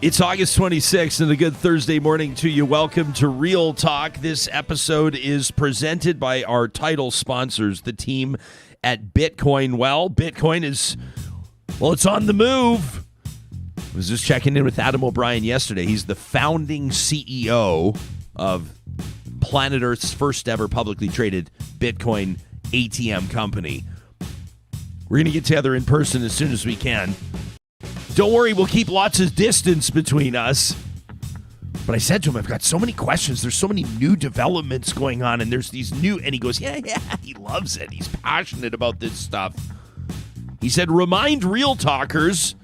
It's August 26th and a good Thursday morning to you. Welcome to Real Talk. This episode is presented by our title sponsors, the team at Bitcoin. Well, Bitcoin is, it's on the move. I was just checking in with Adam O'Brien yesterday. He's the founding CEO of Planet Earth's first ever publicly traded Bitcoin ATM company. We're going to get together in person as soon as we can. Don't worry, we'll keep lots of distance between us. But I said to him, I've got so many questions. There's so many new developments going on, and there's these new... And he goes, yeah, he loves it. He's passionate about this stuff. He said, remind Real Talkers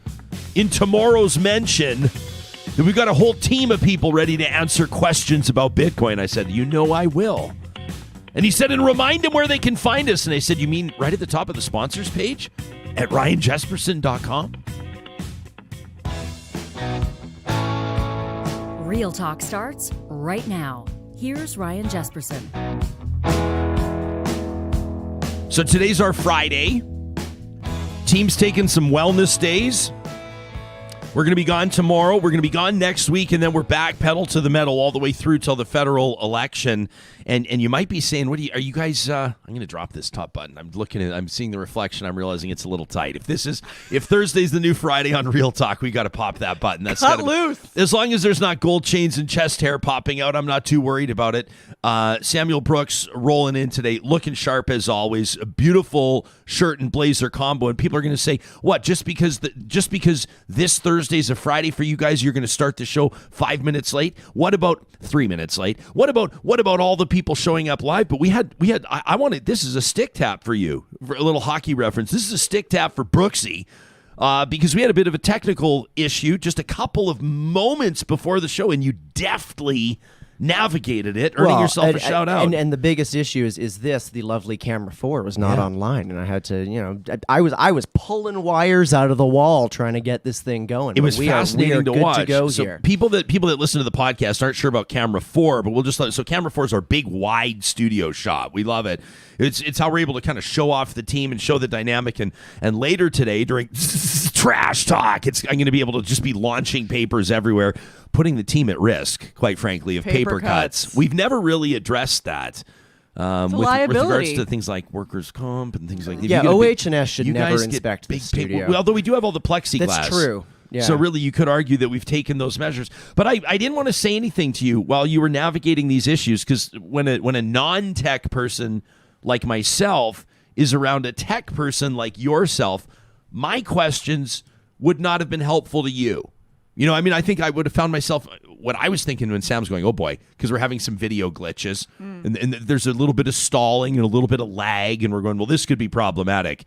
in tomorrow's mention that we've got a whole team of people ready to answer questions about Bitcoin. I said, you know I will. And he said, and remind them where they can find us. And I said, you mean right at the top of the sponsors page at ryanjesperson.com? Real Talk starts right now. Here's Ryan Jesperson. So today's our Friday. Team's taking some wellness days. We're going to be gone tomorrow. We're going to be gone next week, and then we're back pedal to the metal all the way through till the federal election. And you might be saying, are you guys? I'm going to drop this top button. I'm seeing the reflection. I'm realizing it's a little tight. If Thursday's the new Friday on Real Talk, we got to pop that button. That's cut loose. As long as there's not gold chains and chest hair popping out, I'm not too worried about it. Samuel Brooks rolling in today, looking sharp as always. A beautiful shirt and blazer combo. And people are going to say, what? Just because this Thursday's a Friday for you guys, you're going to start the show 5 minutes late? What about 3 minutes late? What about all the people showing up live? But I wanted, this is a stick tap for you, for a little hockey reference. This is a stick tap for Brooksy, because we had a bit of a technical issue just a couple of moments before the show, and you deftly navigated it, earning yourself a shout out. And the biggest issue is the lovely camera 4 was not online, and I had to, I was pulling wires out of the wall trying to get this thing going. It was fascinating to watch. To go so here. People that listen to the podcast aren't sure about camera 4, but we'll just let. So camera 4 is our big wide studio shot. We love it. It's how we're able to kind of show off the team and show the dynamic. And later today during Trash Talk, I'm going to be able to just be launching papers everywhere, putting the team at risk, quite frankly, of paper cuts. We've never really addressed that. With regards to things like workers' comp and things like that. Yeah, OH&S should never inspect the studio. Although we do have all the plexiglass. That's true. Yeah. So really, you could argue that we've taken those measures. But I didn't want to say anything to you while you were navigating these issues, because when a non-tech person like myself is around a tech person like yourself, my questions would not have been helpful to you. I think I would have found myself, what I was thinking when Sam's going, oh boy, because we're having some video glitches, and there's a little bit of stalling and a little bit of lag, and we're going, well, this could be problematic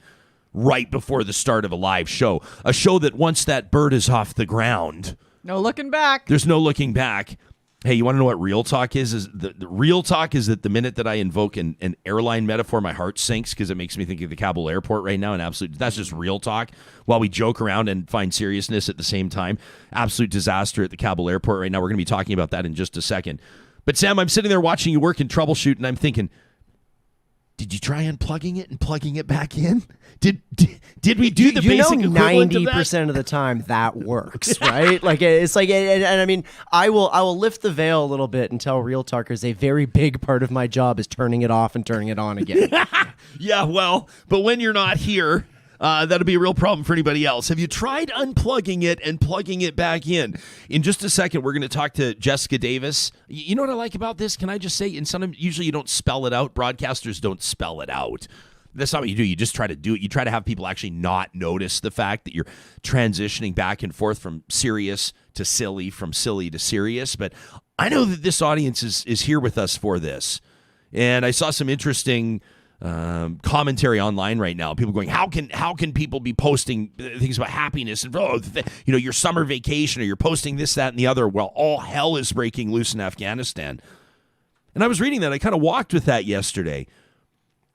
right before the start of a live show. A show that once that bird is off the ground, no looking back. There's no looking back. Hey, you want to know what real talk is? The real talk is that the minute that I invoke an airline metaphor, my heart sinks because it makes me think of the Kabul airport right now. And that's just real talk. While we joke around and find seriousness at the same time, absolute disaster at the Kabul airport right now. We're going to be talking about that in just a second. But Sam, I'm sitting there watching you work and troubleshoot, and I'm thinking, did you try unplugging it and plugging it back in? Did we do the basic equivalent of that? 90% of the time that works, right? It's like, and I mean, I will lift the veil a little bit and tell Real Talkers a very big part of my job is turning it off and turning it on again. Yeah, well, but when you're not here, that'll be a real problem for anybody else. Have you tried unplugging it and plugging it back in? In just a second, we're going to talk to Jessica Davis. You know what I like about this? Can I just say, usually you don't spell it out. Broadcasters don't spell it out. That's not what you do. You just try to do it. You try to have people actually not notice the fact that you're transitioning back and forth from serious to silly, from silly to serious. But I know that this audience is here with us for this. And I saw some interesting commentary online right now. People going, how can people be posting things about happiness and your summer vacation, or you're posting this, that, and the other while all hell is breaking loose in Afghanistan? And I was reading that. I kind of walked with that yesterday,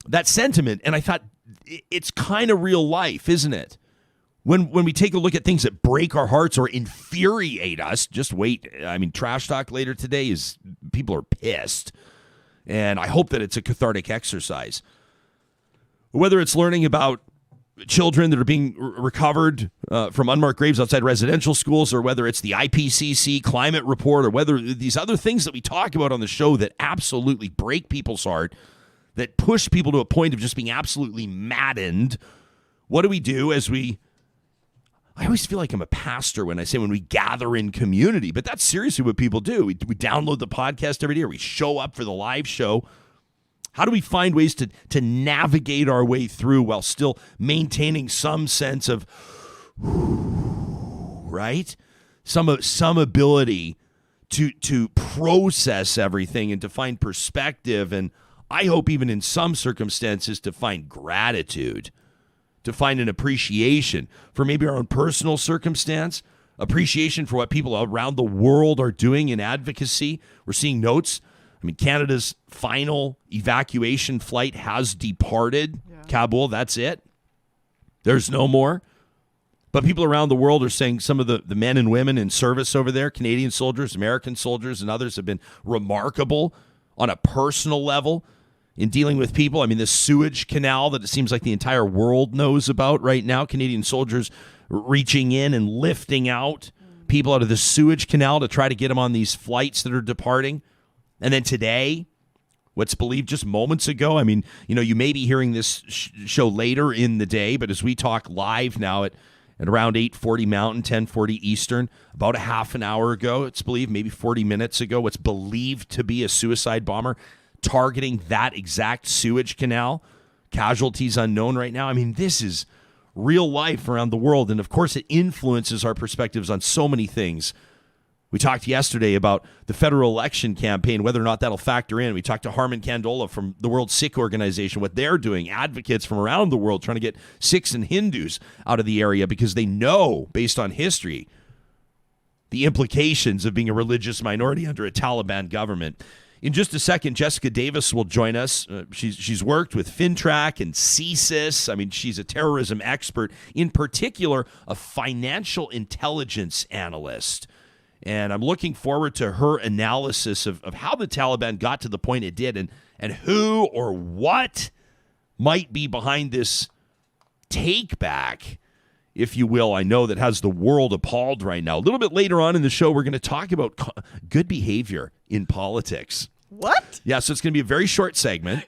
that sentiment, and I thought it's kind of real life, isn't it? When we take a look at things that break our hearts or infuriate us, just wait. I mean, Trash Talk later today is people are pissed. And I hope that it's a cathartic exercise. Whether it's learning about children that are being recovered from unmarked graves outside residential schools, or whether it's the IPCC climate report, or whether these other things that we talk about on the show that absolutely break people's heart, that push people to a point of just being absolutely maddened. What do we do I always feel like I'm a pastor when I say when we gather in community, but that's seriously what people do. We download the podcast every day, or we show up for the live show. How do we find ways to navigate our way through while still maintaining some sense of, right? Some ability to process everything and to find perspective, and I hope even in some circumstances to find gratitude, to find an appreciation for maybe our own personal circumstance, appreciation for what people around the world are doing in advocacy. We're seeing notes. I mean, Canada's final evacuation flight has departed Kabul. That's it. There's no more. But people around the world are saying some of the men and women in service over there, Canadian soldiers, American soldiers, and others have been remarkable on a personal level in dealing with people. I mean, this sewage canal that it seems like the entire world knows about right now, Canadian soldiers reaching in and lifting out people out of the sewage canal to try to get them on these flights that are departing. And then today, what's believed just moments ago, I mean, you may be hearing this show later in the day, but as we talk live now at around 8:40 Mountain, 10:40 Eastern, about a half an hour ago, it's believed, maybe 40 minutes ago, what's believed to be a suicide bomber targeting that exact sewage canal. Casualties unknown right now. I mean, this is real life around the world, and of course it influences our perspectives on so many things. We talked yesterday about the federal election campaign, whether or not that'll factor in. We talked to Harman Kandola from the World Sikh Organization, what they're doing, advocates from around the world trying to get Sikhs and Hindus out of the area because they know, based on history, the implications of being a religious minority under a Taliban government. In just a second, Jessica Davis will join us. She's worked with FinTrack and CSIS. I mean, she's a terrorism expert, in particular, a financial intelligence analyst. And I'm looking forward to her analysis of how the Taliban got to the point it did and who or what might be behind this take back, if you will, I know, that has the world appalled right now. A little bit later on in the show, we're going to talk about good behavior in politics. What? Yeah, so it's going to be a very short segment.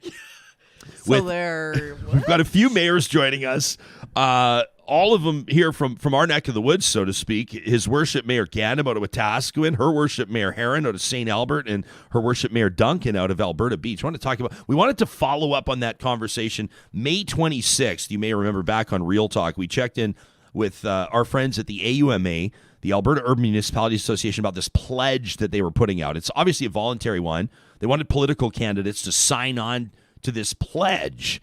We've got a few mayors joining us. All of them here from our neck of the woods, so to speak. His Worship Mayor Gandam out of Wetaskiwin, Her Worship Mayor Heron out of St. Albert, and Her Worship Mayor Duncan out of Alberta Beach. We wanted to follow up on that conversation. May 26th, you may remember back on Real Talk, we checked in with our friends at the AUMA, the Alberta Urban Municipalities Association, about this pledge that they were putting out. It's obviously a voluntary one. They wanted political candidates to sign on to this pledge.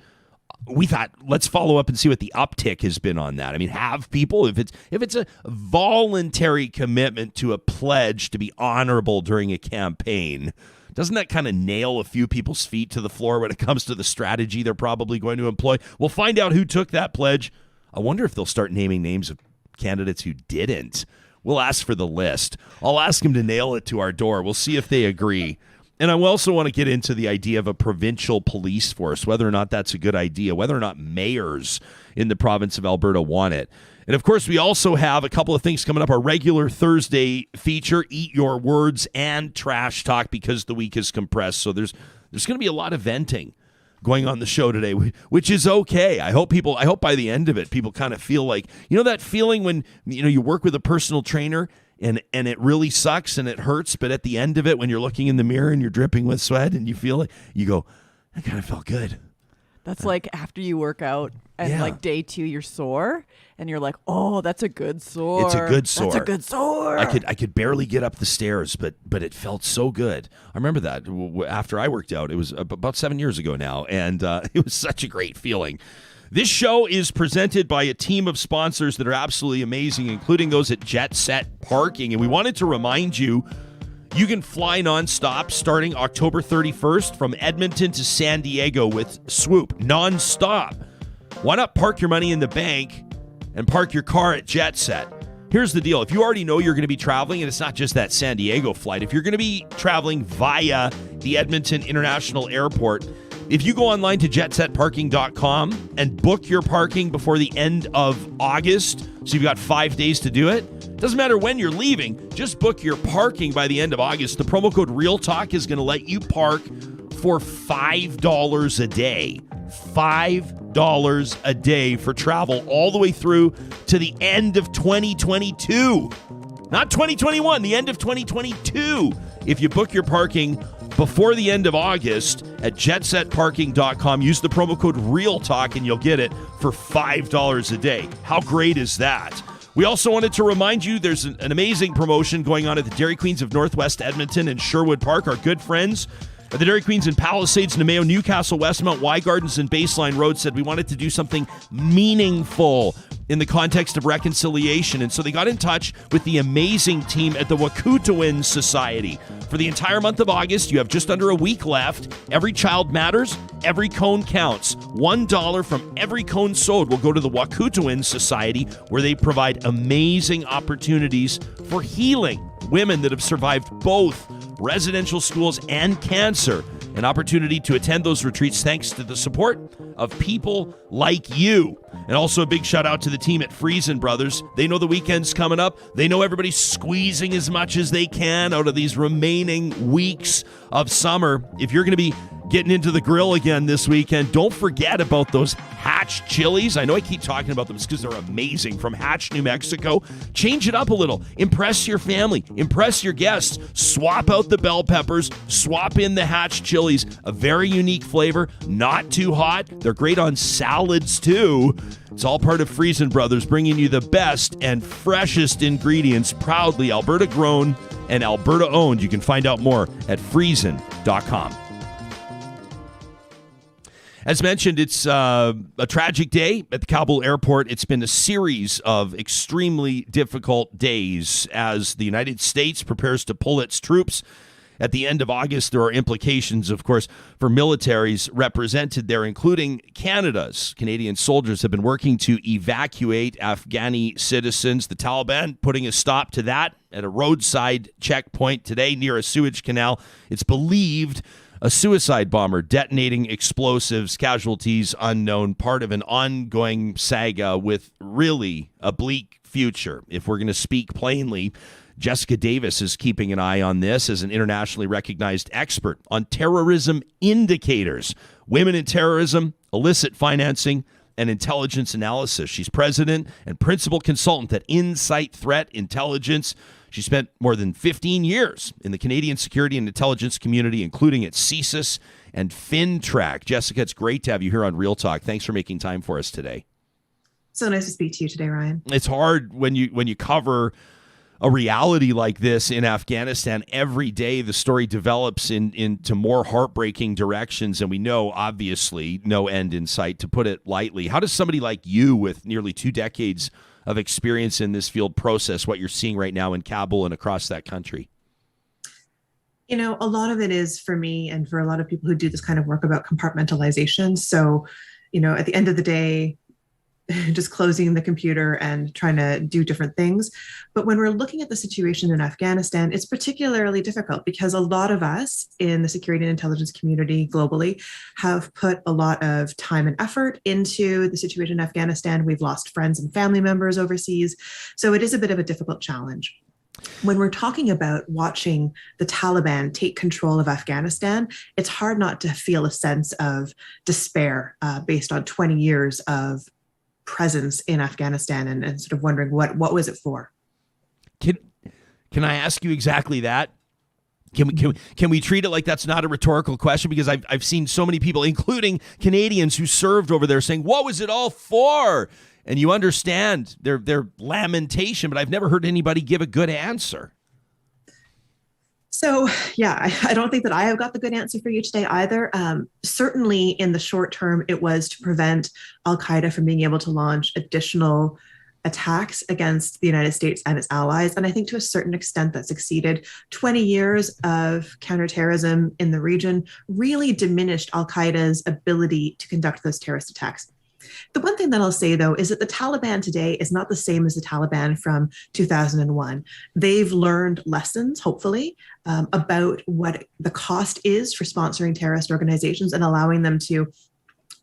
We thought, let's follow up and see what the uptick has been on that. I mean, have people, if it's a voluntary commitment to a pledge to be honorable during a campaign, doesn't that kind of nail a few people's feet to the floor when it comes to the strategy they're probably going to employ? We'll find out who took that pledge. I wonder if they'll start naming names of candidates who didn't. We'll ask for the list. I'll ask them to nail it to our door. We'll see if they agree. And I also want to get into the idea of a provincial police force, whether or not that's a good idea, whether or not mayors in the province of Alberta want it. And, of course, we also have a couple of things coming up. Our regular Thursday feature, Eat Your Words and Trash Talk, because the week is compressed. So there's going to be a lot of venting going on the show today, which is okay. I hope by the end of it, people kind of feel like, that feeling when, you work with a personal trainer and it really sucks and it hurts, but at the end of it, when you're looking in the mirror and you're dripping with sweat and you feel like, you go, that kind of felt good. That's like after you work out and like day 2 you're sore and you're like, oh, that's a good sore. It's a good sore. That's a good sore. I could barely get up the stairs, but it felt so good. I remember that after I worked out. It was about 7 years ago now, and it was such a great feeling. This show is presented by a team of sponsors that are absolutely amazing, including those at Jet Set Parking. And we wanted to remind you, you can fly nonstop starting October 31st from Edmonton to San Diego with Swoop. Nonstop. Why not park your money in the bank and park your car at Jet Set? Here's the deal. If you already know you're going to be traveling, and it's not just that San Diego flight, if you're going to be traveling via the Edmonton International Airport, If you go online to jetsetparking.com and book your parking before the end of August, so you've got 5 days to do it, doesn't matter when you're leaving, just book your parking by the end of August. The promo code RealTalk is going to let you park for $5 a day. $5 a day for travel all the way through to the end of 2022. Not 2021, the end of 2022. If you book your parking before the end of August at jetsetparking.com, use the promo code RealTalk and you'll get it for $5 a day. How great is that? We also wanted to remind you there's an amazing promotion going on at the Dairy Queens of Northwest Edmonton and Sherwood Park. Our good friends at the Dairy Queens in Palisades, Nemeo, Newcastle, Westmount, Y Gardens, and Baseline Road said we wanted to do something meaningful in the context of reconciliation. And so they got in touch with the amazing team at the Wetaskiwin Society. For the entire month of August, you have just under a week left. Every child matters. Every cone counts. $1 from every cone sold will go to the Wetaskiwin Society, where they provide amazing opportunities for healing women that have survived both residential schools and cancer. An opportunity to attend those retreats thanks to the support of people like you. And also a big shout out to the team at Friesen Brothers. They know the weekend's coming up. They know everybody's squeezing as much as they can out of these remaining weeks of summer. If you're going to be getting into the grill again this weekend, don't forget about those Hatch chilies. I know I keep talking about them because they're amazing, from Hatch, New Mexico. Change it up a little. Impress your family. Impress your guests. Swap out the bell peppers. Swap in the Hatch chilies. A very unique flavor. Not too hot. They're great on salads too. It's all part of Friesen Brothers, bringing you the best and freshest ingredients, proudly Alberta grown and Alberta owned. You can find out more at friesen.com. As mentioned, it's a tragic day at the Kabul airport. It's been a series of extremely difficult days as the United States prepares to pull its troops. At the end of August, there are implications, of course, for militaries represented there, including Canada's. Canadian soldiers have been working to evacuate Afghani citizens. The Taliban putting a stop to that at a roadside checkpoint today near a sewage canal. It's believed a suicide bomber detonating explosives, casualties unknown, part of an ongoing saga with really a bleak future. If we're going to speak plainly, Jessica Davis is keeping an eye on this as an internationally recognized expert on terrorism indicators, women in terrorism, illicit financing, and intelligence analysis. She's president and principal consultant at Insight Threat Intelligence. She spent more than 15 years in the Canadian security and intelligence community, including at CSIS and FinTrack. Jessica, it's great to have you here on Real Talk. Thanks for making time for us today. So nice to speak to you today, Ryan. It's hard when you cover a reality like this in Afghanistan. Every day the story develops into more heartbreaking directions, and we know, obviously, no end in sight, to put it lightly. How does somebody like you, with nearly 2 decades of experience in this field, process what you're seeing right now in Kabul and across that country? You know, a lot of it is, for me and for a lot of people who do this kind of work, about compartmentalization. So, you know, at the end of the day, just closing the computer and trying to do different things. But when we're looking at the situation in Afghanistan, it's particularly difficult because a lot of us in the security and intelligence community globally have put a lot of time and effort into the situation in Afghanistan. We've lost friends and family members overseas. So it is a bit of a difficult challenge. When we're talking about watching the Taliban take control of Afghanistan, it's hard not to feel a sense of despair based on 20 years of presence in Afghanistan and sort of wondering what was it for? Can I ask you exactly that? Can we treat it like that's not a rhetorical question? Because I've seen so many people, including Canadians who served over there, saying, "What was it all for?" And you understand their lamentation, but I've never heard anybody give a good answer. So, yeah, I don't think that I have got the good answer for you today either. Certainly in the short term, it was to prevent al-Qaeda from being able to launch additional attacks against the United States and its allies. And I think to a certain extent that succeeded. 20 years of counterterrorism in the region really diminished al-Qaeda's ability to conduct those terrorist attacks. The one thing that I'll say, though, is that the Taliban today is not the same as the Taliban from 2001. They've learned lessons, hopefully, about what the cost is for sponsoring terrorist organizations and allowing them to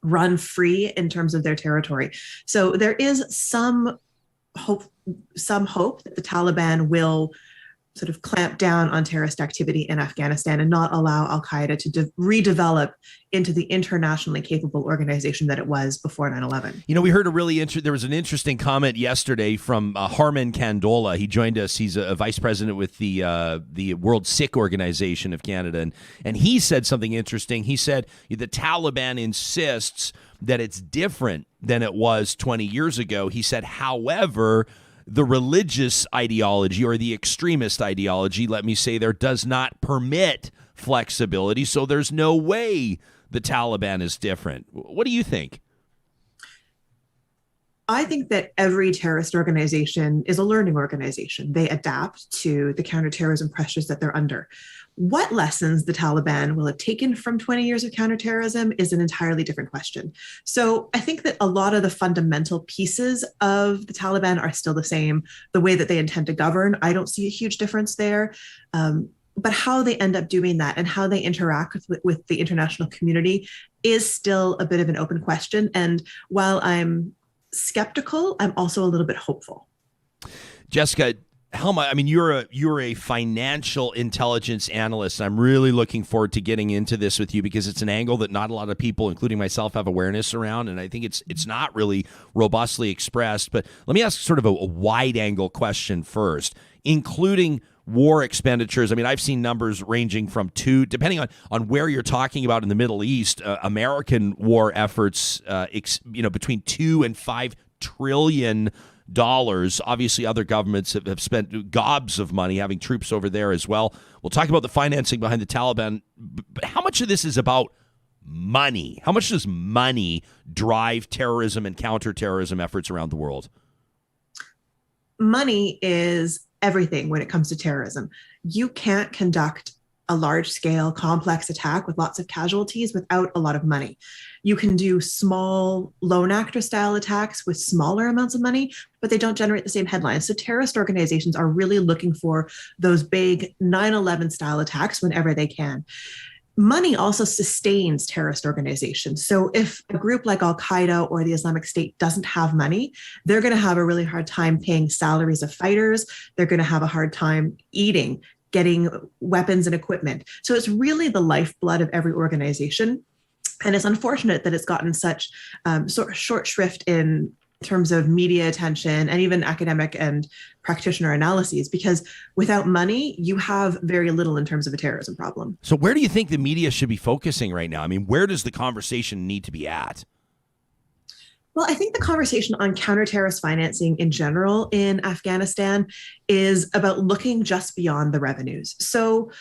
run free in terms of their territory. So there is some hope that the Taliban will sort of clamp down on terrorist activity in Afghanistan and not allow al-Qaeda to redevelop into the internationally capable organization that it was before 9/11. We heard there was an interesting comment yesterday from Harman Kandola. He joined us. He's a vice president with the World Sikh Organization of Canada, and he said something interesting. He said the Taliban insists that it's different than it was 20 years ago. He said, however, the religious ideology or the extremist ideology, let me say there, does not permit flexibility. So there's no way the Taliban is different. What do you think? I think that every terrorist organization is a learning organization. They adapt to the counterterrorism pressures that they're under. What lessons the Taliban will have taken from 20 years of counterterrorism is an entirely different question. So I think that a lot of the fundamental pieces of the Taliban are still the same. The way that they intend to govern, I don't see a huge difference there. But how they end up doing that and how they interact with the international community is still a bit of an open question. And while I'm skeptical, I'm also a little bit hopeful. Jessica, Helma, I mean, you're a financial intelligence analyst. I'm really looking forward to getting into this with you because it's an angle that not a lot of people, including myself, have awareness around, and I think it's not really robustly expressed. But let me ask sort of a wide angle question first, including war expenditures. I mean, I've seen numbers ranging from depending on where you're talking about in the Middle East, American war efforts, between $2 and $5 trillion. Obviously, other governments have spent gobs of money having troops over there as well. We'll talk about the financing behind the Taliban, but how much of this is about money? How much does money drive terrorism and counterterrorism efforts around the world? Money is everything when it comes to terrorism. You can't conduct a large-scale, complex attack with lots of casualties without a lot of money. You can do small lone actor-style attacks with smaller amounts of money, but they don't generate the same headlines. So terrorist organizations are really looking for those big 9/11-style attacks whenever they can. Money also sustains terrorist organizations. So if a group like Al-Qaeda or the Islamic State doesn't have money, they're going to have a really hard time paying salaries of fighters. They're going to have a hard time eating, getting weapons and equipment. So it's really the lifeblood of every organization. And it's unfortunate that it's gotten such sort of short shrift in terms of media attention and even academic and practitioner analyses, because without money, you have very little in terms of a terrorism problem. So where do you think the media should be focusing right now? I mean, where does the conversation need to be at? Well, I think the conversation on counter-terrorist financing in general in Afghanistan is about looking just beyond the revenues. So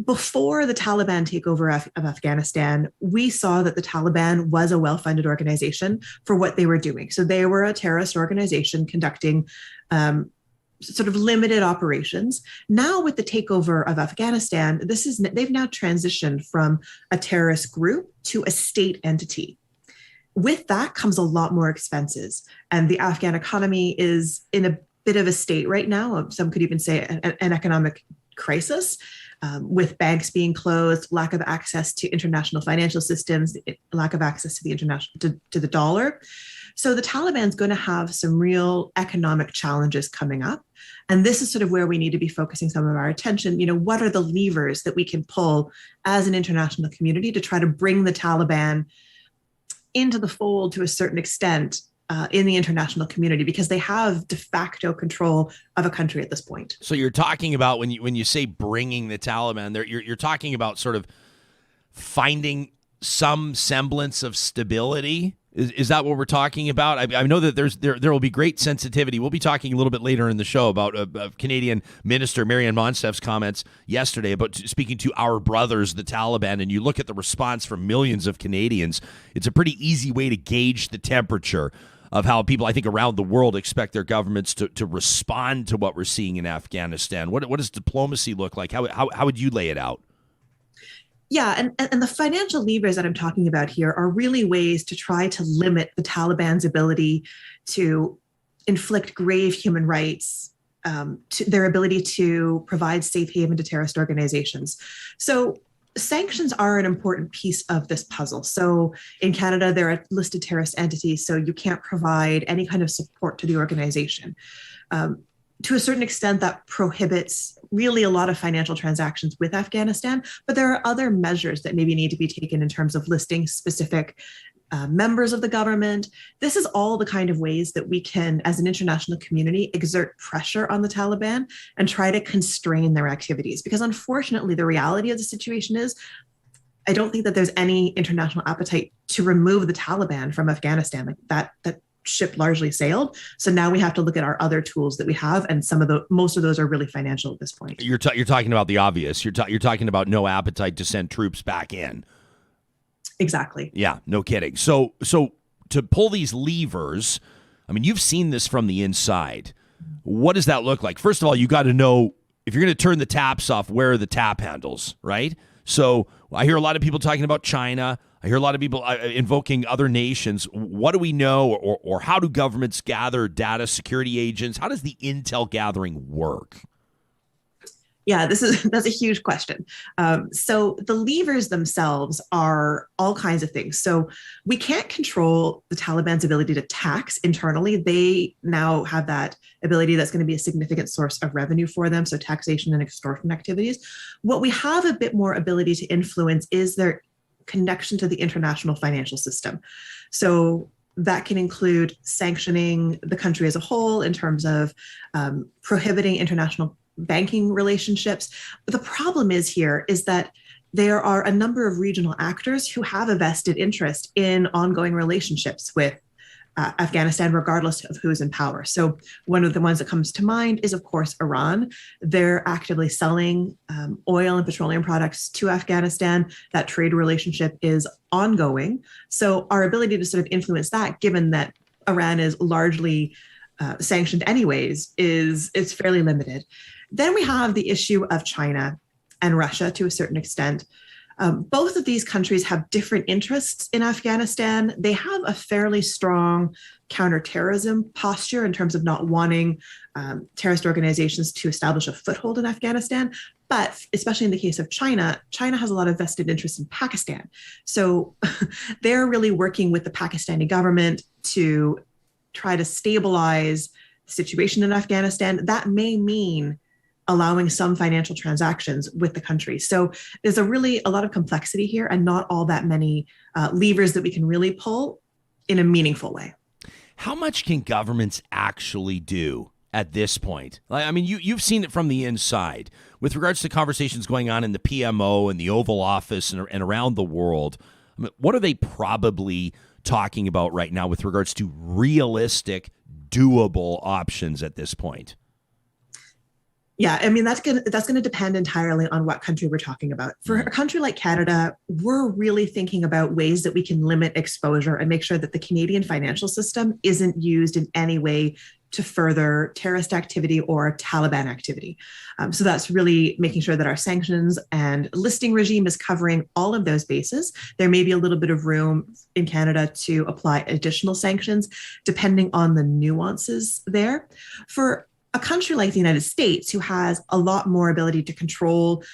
before the Taliban takeover of Afghanistan, we saw that the Taliban was a well-funded organization for what they were doing. So they were a terrorist organization conducting sort of limited operations. Now with the takeover of Afghanistan, they've now transitioned from a terrorist group to a state entity. With that comes a lot more expenses. And the Afghan economy is in a bit of a state right now. Some could even say an economic crisis, with banks being closed, lack of access to international financial systems, lack of access to the dollar. So the Taliban's going to have some real economic challenges coming up. And this is sort of where we need to be focusing some of our attention. What are the levers that we can pull as an international community to try to bring the Taliban into the fold to a certain extent in the international community, because they have de facto control of a country at this point. So you're talking about when you say bringing the Taliban there, you're talking about sort of finding some semblance of stability. Is that what we're talking about? I know that there will be great sensitivity. We'll be talking a little bit later in the show about Canadian Minister Maryam Monsef's comments yesterday about speaking to our brothers, the Taliban, and you look at the response from millions of Canadians. It's a pretty easy way to gauge the temperature of how people, I think, around the world expect their governments to respond to what we're seeing in Afghanistan. What does diplomacy look like? How would you lay it out? Yeah, and the financial levers that I'm talking about here are really ways to try to limit the Taliban's ability to inflict grave human rights, to their ability to provide safe haven to terrorist organizations. So sanctions are an important piece of this puzzle. So in Canada, there are listed terrorist entities, so you can't provide any kind of support to the organization. To a certain extent, that prohibits really a lot of financial transactions with Afghanistan, but there are other measures that maybe need to be taken in terms of listing specific members of the government. This is all the kind of ways that we can, as an international community, exert pressure on the Taliban and try to constrain their activities. Because unfortunately, the reality of the situation is, I don't think that there's any international appetite to remove the Taliban from Afghanistan. Like that ship largely sailed. So now we have to look at our other tools that we have, and most of those are really financial at this point. You're talking about the obvious. You're talking about no appetite to send troops back in. Exactly. Yeah, no kidding. So to pull these levers, I mean, you've seen this from the inside. What does that look like? First of all, you got to know if you're going to turn the taps off, where are the tap handles, right? So I hear a lot of people talking about China. I hear a lot of people invoking other nations. What do we know, or how do governments gather data, security agents? How does the intel gathering work? Yeah, that's a huge question. So the levers themselves are all kinds of things. So we can't control the Taliban's ability to tax internally. They now have that ability that's going to be a significant source of revenue for them. So taxation and extortion activities. What we have a bit more ability to influence is their connection to the international financial system. So that can include sanctioning the country as a whole in terms of prohibiting international banking relationships. But the problem is that there are a number of regional actors who have a vested interest in ongoing relationships with Afghanistan, regardless of who's in power. So one of the ones that comes to mind is, of course, Iran. They're actively selling oil and petroleum products to Afghanistan. That trade relationship is ongoing. So our ability to sort of influence that, given that Iran is largely sanctioned anyways, is fairly limited. Then we have the issue of China and Russia to a certain extent. Both of these countries have different interests in Afghanistan. They have a fairly strong counterterrorism posture in terms of not wanting terrorist organizations to establish a foothold in Afghanistan. But especially in the case of China, China has a lot of vested interest in Pakistan. So they're really working with the Pakistani government to try to stabilize the situation in Afghanistan. That may mean allowing some financial transactions with the country. So there's a lot of complexity here, and not all that many levers that we can really pull in a meaningful way. How much can governments actually do at this point? I mean, you've seen it from the inside with regards to conversations going on in the PMO and the Oval Office and around the world. I mean, what are they probably talking about right now with regards to realistic, doable options at this point? Yeah, I mean, that's gonna depend entirely on what country we're talking about. For a country like Canada, we're really thinking about ways that we can limit exposure and make sure that the Canadian financial system isn't used in any way to further terrorist activity or Taliban activity. So that's really making sure that our sanctions and listing regime is covering all of those bases. There may be a little bit of room in Canada to apply additional sanctions, depending on the nuances there. For a country like the United States, who has a lot more ability to control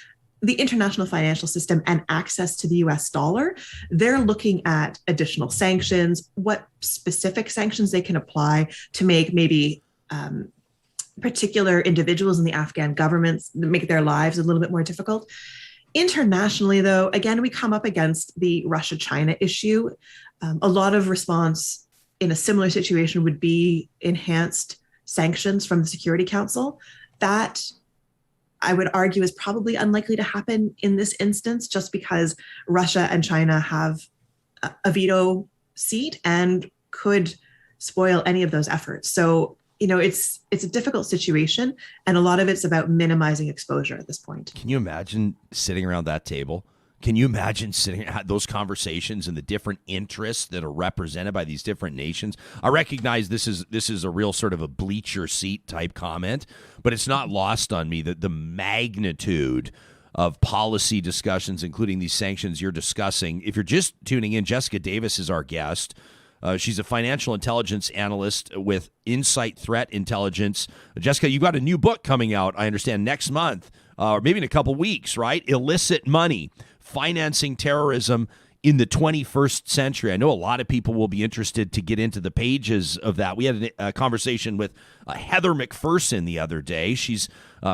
the international financial system and access to the US dollar, they're looking at additional sanctions, what specific sanctions they can apply to make maybe particular individuals in the Afghan government, make their lives a little bit more difficult. Internationally, though, again, we come up against the Russia-China issue. A lot of response in a similar situation would be enhanced sanctions from the Security Council. That, I would argue, is probably unlikely to happen in this instance, just because Russia and China have a veto seat and could spoil any of those efforts. So, it's a difficult situation, and a lot of it's about minimizing exposure at this point. Can you imagine sitting around that table? Can you imagine sitting at those conversations and the different interests that are represented by these different nations? I recognize this is a real sort of a bleacher seat type comment, but it's not lost on me that the magnitude of policy discussions, including these sanctions you're discussing. If you're just tuning in, Jessica Davis is our guest. She's a financial intelligence analyst with Insight Threat Intelligence. Jessica, you got a new book coming out, I understand, next month, or maybe in a couple weeks, right? Illicit Money, Financing Terrorism in the 21st Century. I know a lot of people will be interested to get into the pages of that. We had a conversation with Heather McPherson the other day. She's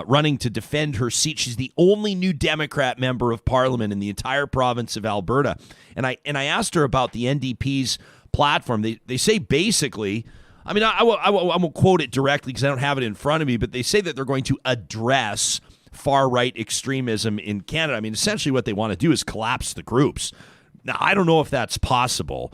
running to defend her seat. She's the only new Democrat member of Parliament in the entire province of Alberta. And I asked her about the NDP's platform. They say basically, I mean, I won't quote it directly because I don't have it in front of me, but they say that they're going to address far-right extremism in Canada. I mean, essentially what they want to do is collapse the groups. Now, I don't know if that's possible,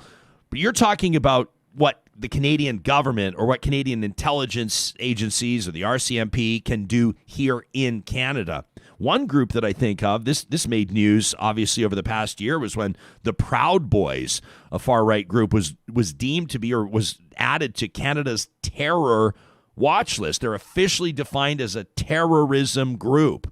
but you're talking about what the Canadian government or what Canadian intelligence agencies or the RCMP can do here in Canada. One group that I think of, this made news obviously over the past year, was when the Proud Boys, a far-right group, was deemed to be or was added to Canada's terror watch list. They're officially defined as a terrorism group.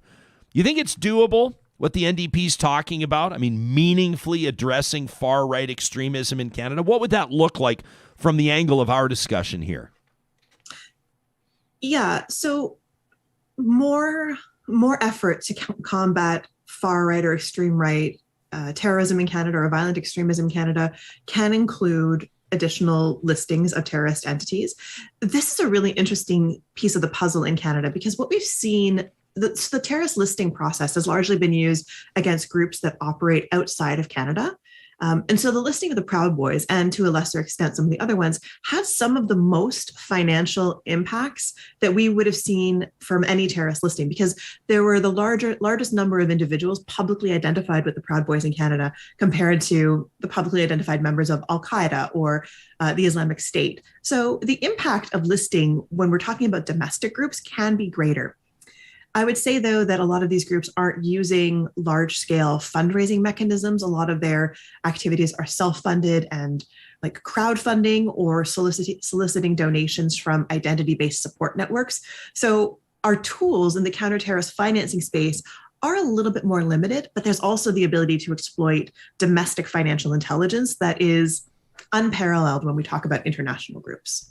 You think it's doable, what the NDP's talking about? I mean, meaningfully addressing far-right extremism in Canada? What would that look like from the angle of our discussion here? Yeah, so more effort to combat far-right or extreme-right terrorism in Canada or violent extremism in Canada can include additional listings of terrorist entities. This is a really interesting piece of the puzzle in Canada because what we've seen, the terrorist listing process has largely been used against groups that operate outside of Canada. And so the listing of the Proud Boys, and to a lesser extent some of the other ones, have some of the most financial impacts that we would have seen from any terrorist listing, because there were the largest number of individuals publicly identified with the Proud Boys in Canada compared to the publicly identified members of Al-Qaeda or the Islamic State. So the impact of listing when we're talking about domestic groups can be greater. I would say, though, that a lot of these groups aren't using large-scale fundraising mechanisms. A lot of their activities are self-funded and like crowdfunding or soliciting donations from identity-based support networks. So our tools in the counter-terrorist financing space are a little bit more limited, but there's also the ability to exploit domestic financial intelligence that is unparalleled when we talk about international groups.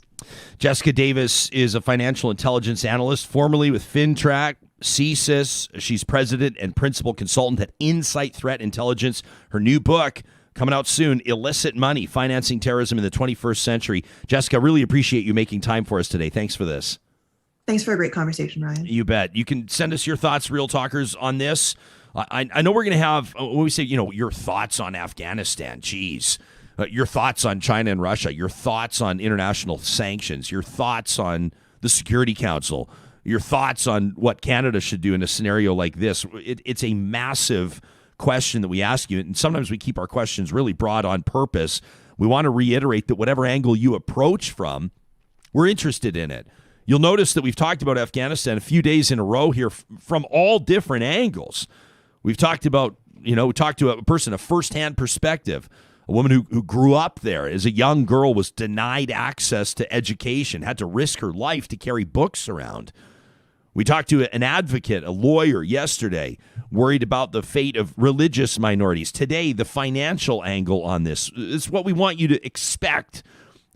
Jessica Davis is a financial intelligence analyst, formerly with FinTrack, CSIS. She's president and principal consultant at Insight Threat Intelligence. Her new book coming out soon, Illicit Money, Financing Terrorism in the 21st Century. Jessica, really appreciate you making time for us today. Thanks for this. Thanks for a great conversation, Ryan. You bet. You can send us your thoughts, Real Talkers, on this. I know we're going to have, when we say, your thoughts on Afghanistan, geez. Your thoughts on China and Russia, your thoughts on international sanctions, your thoughts on the Security Council, your thoughts on what Canada should do in a scenario like this. It's a massive question that we ask you, and sometimes we keep our questions really broad on purpose. We want to reiterate that whatever angle you approach from, we're interested in it. You'll notice that we've talked about Afghanistan a few days in a row here from all different angles. We've talked about, we talked to a person, a firsthand perspective. A woman who grew up there as a young girl, was denied access to education, had to risk her life to carry books around. We talked to an advocate, a lawyer yesterday, worried about the fate of religious minorities. Today, the financial angle on this is what we want you to expect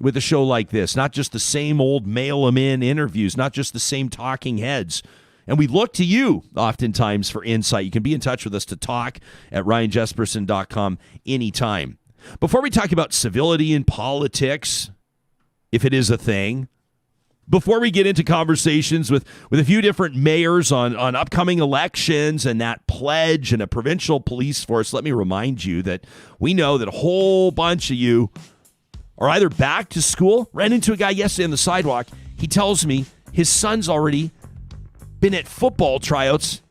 with a show like this. Not just the same old mail 'em in interviews, not just the same talking heads. And we look to you oftentimes for insight. You can be in touch with us to talk at ryanjesperson.com anytime. Before we talk about civility in politics, if it is a thing, before we get into conversations with a few different mayors on upcoming elections and that pledge and a provincial police force, let me remind you that we know that a whole bunch of you are either back to school. Ran into a guy yesterday on the sidewalk. He tells me his son's already been at football tryouts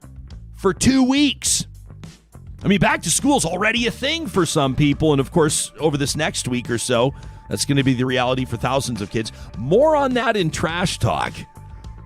for 2 weeks. I mean, back to school is already a thing for some people. And of course, over this next week or so, that's going to be the reality for thousands of kids. More on that in Trash Talk.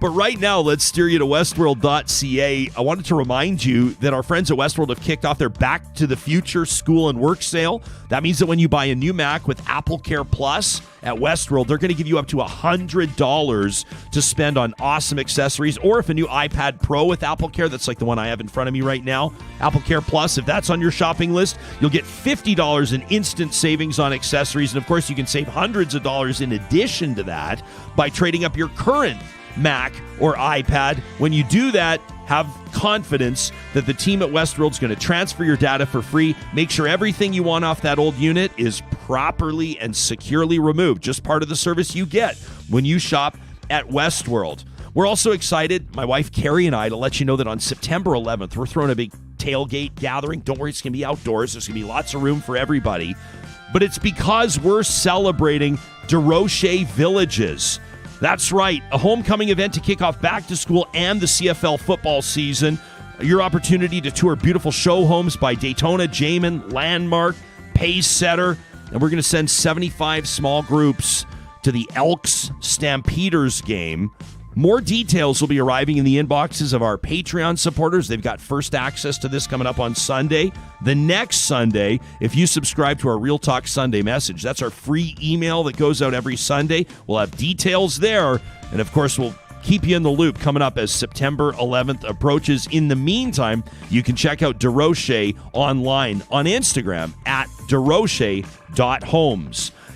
But right now, let's steer you to westworld.ca. I wanted to remind you that our friends at Westworld have kicked off their Back to the Future School and Work sale. That means that when you buy a new Mac with Apple Care Plus at Westworld, they're going to give you up to $100 to spend on awesome accessories. Or if a new iPad Pro with Apple Care, that's like the one I have in front of me right now, Apple Care Plus, if that's on your shopping list, you'll get $50 in instant savings on accessories. And of course, you can save hundreds of dollars in addition to that by trading up your current Mac or iPad. When you do that, have confidence that the team at Westworld is going to transfer your data for free. Make sure everything you want off that old unit is properly and securely removed. Just part of the service you get when you shop at Westworld. We're also excited, my wife Carrie and I, to let you know that on September 11th, we're throwing a big tailgate gathering. Don't worry, it's going to be outdoors. There's going to be lots of room for everybody. But it's because we're celebrating DeRoche Villages. That's right, a homecoming event to kick off back to school and the CFL football season. Your opportunity to tour beautiful show homes by Daytona, Jamin, Landmark, Pace Setter. And we're going to send 75 small groups to the Elks Stampeders game. More details will be arriving in the inboxes of our Patreon supporters. They've got first access to this coming up on Sunday. The next Sunday, if you subscribe to our Real Talk Sunday message, that's our free email that goes out every Sunday. We'll have details there. And of course, we'll keep you in the loop coming up as September 11th approaches. In the meantime, you can check out DeRoche online on Instagram at DeRoche.homes.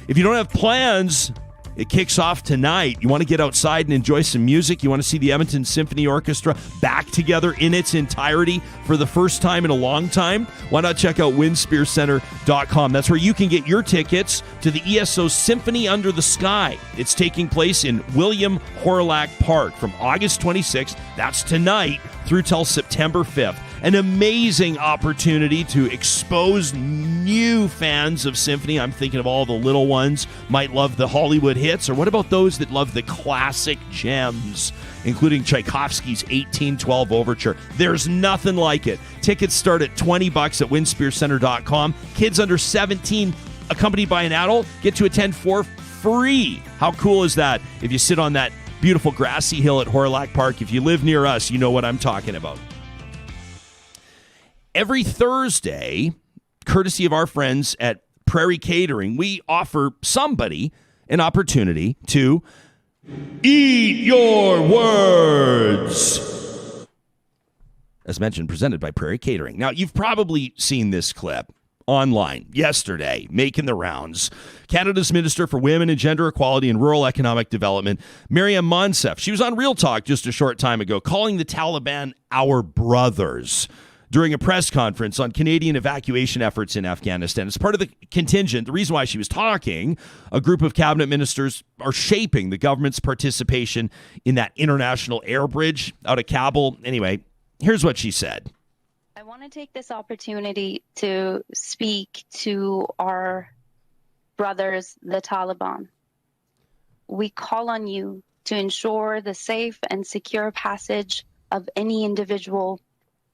If you don't have plans, it kicks off tonight. You want to get outside and enjoy some music? You want to see the Edmonton Symphony Orchestra back together in its entirety for the first time in a long time? Why not check out windspearcenter.com? That's where you can get your tickets to the ESO Symphony Under the Sky. It's taking place in William Horlack Park from August 26th, that's tonight, through till September 5th. An amazing opportunity to expose new fans of symphony. I'm thinking of all the little ones might love the Hollywood hits, or what about those that love the classic gems, including Tchaikovsky's 1812 Overture? There's nothing like it. Tickets start at $20 at windspearcenter.com. Kids under 17 accompanied by an adult get to attend for free. How cool is that? If you sit on that beautiful grassy hill at Horlack Park, if you live near us, you know what I'm talking about. Every Thursday, courtesy of our friends at Prairie Catering, we offer somebody an opportunity to eat your words. As mentioned, presented by Prairie Catering. Now, you've probably seen this clip online yesterday, making the rounds. Canada's Minister for Women and Gender Equality and Rural Economic Development, Maryam Monsef. She was on Real Talk just a short time ago, calling the Taliban our brothers during a press conference on Canadian evacuation efforts in Afghanistan. As part of the contingent, the reason why she was talking, a group of cabinet ministers are shaping the government's participation in that international air bridge out of Kabul. Anyway, here's what she said. I want to take this opportunity to speak to our brothers, the Taliban. We call on you to ensure the safe and secure passage of any individual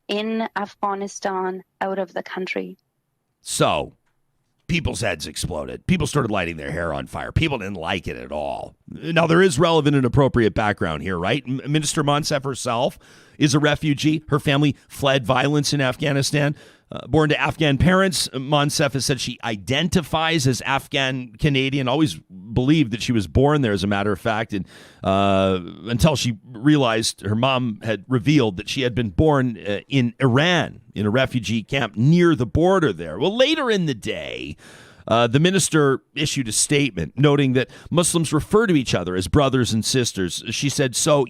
in Afghanistan out of the country. So, people's heads exploded. People started lighting their hair on fire. People didn't like it at all. Now, there is relevant and appropriate background here, right? Minister Monsef herself is a refugee. Her family fled violence in Afghanistan. Born to Afghan parents, Monsef has said she identifies as Afghan Canadian, always believed that she was born there, as a matter of fact, and until she realized her mom had revealed that she had been born in Iran, in a refugee camp near the border there. Well, later in the day, the minister issued a statement noting that Muslims refer to each other as brothers and sisters. She said, so,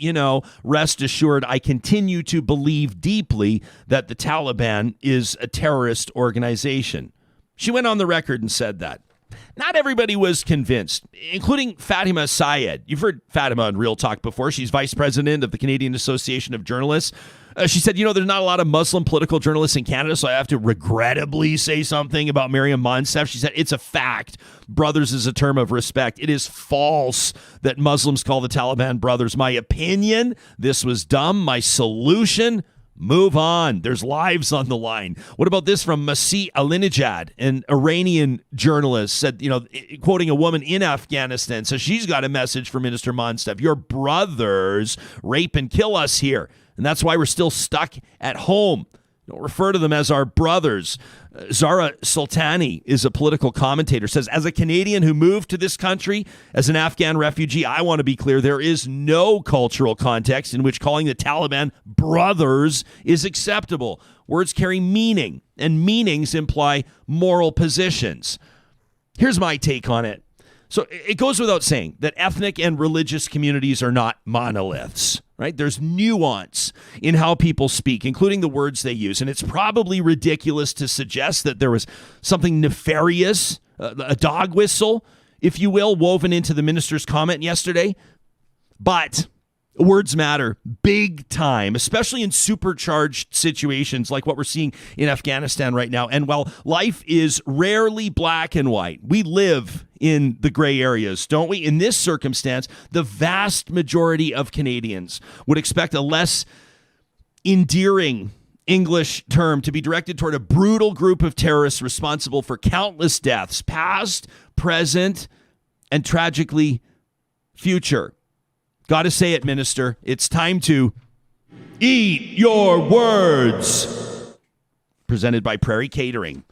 rest assured, I continue to believe deeply that the Taliban is a terrorist organization. She went on the record and said that. Not everybody was convinced, including Fatima Syed. You've heard Fatima on Real Talk before. She's vice president of the Canadian Association of Journalists. She said, there's not a lot of Muslim political journalists in Canada, so I have to regrettably say something about Maryam Monsef. She said, it's a fact. Brothers is a term of respect. It is false that Muslims call the Taliban brothers. My opinion, this was dumb. My solution, Move on. There's lives on the line. What about this from Masih Alinejad, an Iranian journalist, said, quoting a woman in Afghanistan, says she's got a message for Minister Monsef. Your brothers rape and kill us here, and that's why we're still stuck at home. Don't refer to them as our brothers. Zara Sultani is a political commentator, says, as a Canadian who moved to this country as an Afghan refugee, I want to be clear, there is no cultural context in which calling the Taliban brothers is acceptable. Words carry meaning, and meanings imply moral positions. Here's my take on it. So it goes without saying that ethnic and religious communities are not monoliths, right? There's nuance in how people speak, including the words they use. And it's probably ridiculous to suggest that there was something nefarious, a dog whistle, if you will, woven into the minister's comment yesterday. But words matter big time, especially in supercharged situations like what we're seeing in Afghanistan right now. And while life is rarely black and white, we live in the gray areas, don't we? In this circumstance, the vast majority of Canadians would expect a less endearing English term to be directed toward a brutal group of terrorists responsible for countless deaths, past, present, and tragically future. Got to say it, Minister. It's time to eat your words. Presented by Prairie Catering.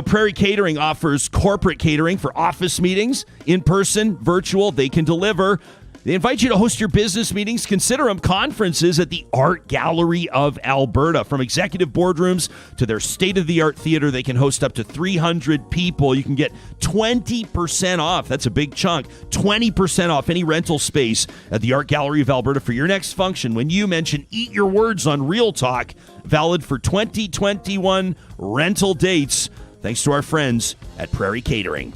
Prairie Catering offers corporate catering for office meetings, in person, virtual. They can deliver. They invite you to host your business meetings. Consider them conferences at the Art Gallery of Alberta. From executive boardrooms to their state-of-the-art theater, they can host up to 300 people. You can get 20% off. That's a big chunk. 20% off any rental space at the Art Gallery of Alberta for your next function when you mention Eat Your Words on Real Talk. Valid for 2021 rental dates. Thanks to our friends at Prairie Catering.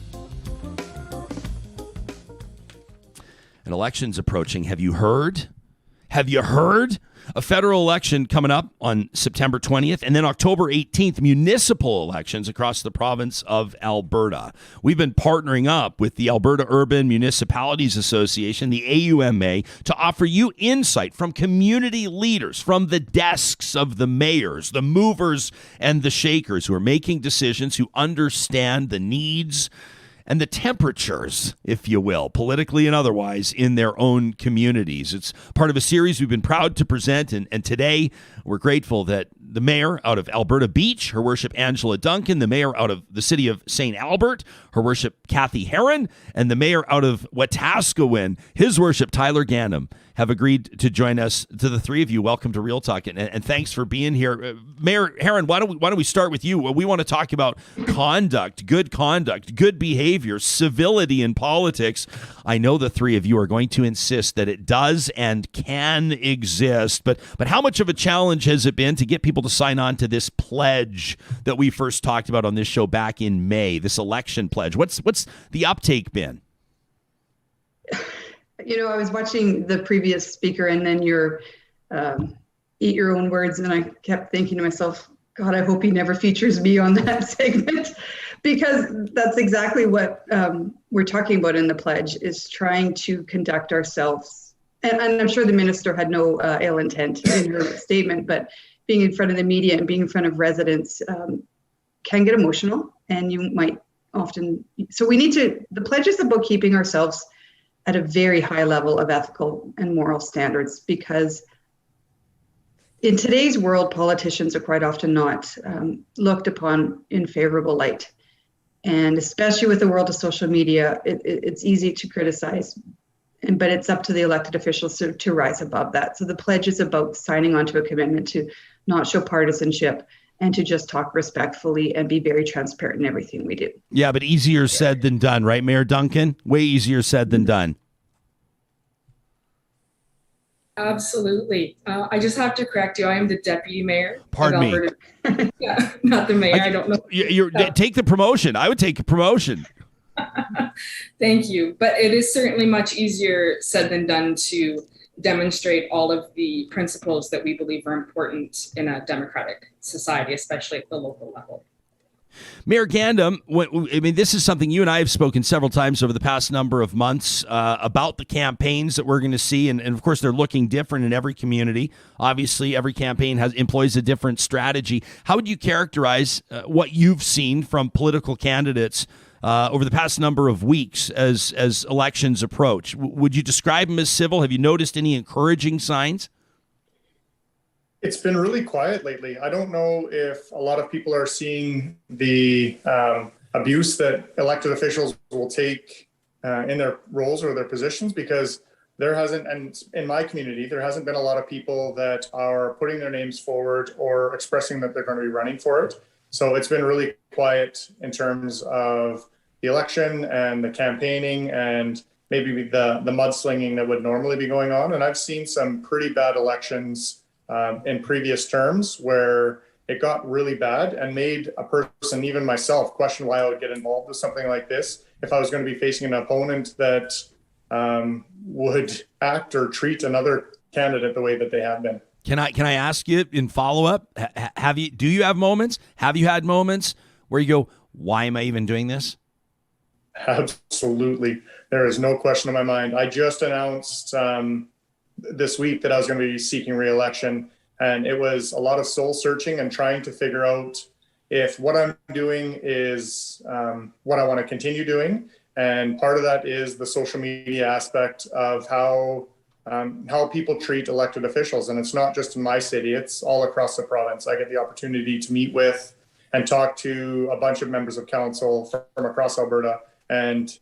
An election's approaching. Have you heard? Have you heard? A federal election coming up on September 20th, and then October 18th, municipal elections across the province of Alberta. We've been partnering up with the Alberta Urban Municipalities Association, the AUMA, to offer you insight from community leaders, from the desks of the mayors, the movers and the shakers who are making decisions, who understand the needs and the temperatures, if you will, politically and otherwise, in their own communities. It's part of a series we've been proud to present, and today we're grateful that the mayor out of Alberta Beach, Her Worship Angela Duncan, the mayor out of the city of St. Albert, Her Worship Cathy Heron, and the mayor out of Wetaskiwin, His Worship Tyler Gandam, have agreed to join us. To the three of you, welcome to Real Talk, and thanks for being here. Mayor Heron, why don't we start with you? We want to talk about conduct, good behavior, civility in politics. I know the three of you are going to insist that it does and can exist, but how much of a challenge has it been to get people to sign on to this pledge that we first talked about on this show back in May, this election pledge? What's the uptake been? I was watching the previous speaker and then your Eat Your Own Words, and I kept thinking to myself, God, I hope he never features me on that segment, because that's exactly what we're talking about in the pledge, is trying to conduct ourselves. And I'm sure the minister had no ill intent in her statement, but being in front of the media and being in front of residents can get emotional, and you might often. So the pledge is about keeping ourselves at a very high level of ethical and moral standards, because in today's world, politicians are quite often not looked upon in favorable light. And especially with the world of social media, it's easy to criticize, but it's up to the elected officials to rise above that. So the pledge is about signing on to a commitment to not show partisanship and to just talk respectfully and be very transparent in everything we do. Yeah, but easier said than done, right, Mayor Duncan? Way easier said than done. Absolutely. I just have to correct you. I am the deputy mayor. Pardon me. Yeah, not the mayor. I don't know. Take the promotion. I would take a promotion. Thank you. But it is certainly much easier said than done to demonstrate all of the principles that we believe are important in a democratic society, especially at the local level. Mayor Gandam, I mean, this is something you and I have spoken several times over the past number of months about the campaigns that we're going to see. And of course, they're looking different in every community. Obviously, every campaign employs a different strategy. How would you characterize what you've seen from political candidates over the past number of weeks as elections approach? Would you describe them as civil? Have you noticed any encouraging signs? It's been really quiet lately. I don't know if a lot of people are seeing the abuse that elected officials will take in their roles or their positions, because there hasn't, and in my community, there hasn't been a lot of people that are putting their names forward or expressing that they're going to be running for it. So it's been really quiet in terms of the election and the campaigning and maybe the mudslinging that would normally be going on. And I've seen some pretty bad elections in previous terms where it got really bad and made a person, even myself, question why I would get involved with something like this if I was going to be facing an opponent that would act or treat another candidate the way that they have been. Can I ask you in follow up? Do you have moments? Have you had moments where you go, why am I even doing this? Absolutely. There is no question in my mind. I just announced this week that I was going to be seeking re-election, and it was a lot of soul searching and trying to figure out if what I'm doing is what I want to continue doing. And part of that is the social media aspect of how people treat elected officials. And it's not just in my city, it's all across the province. I get the opportunity to meet with and talk to a bunch of members of council from across Alberta. And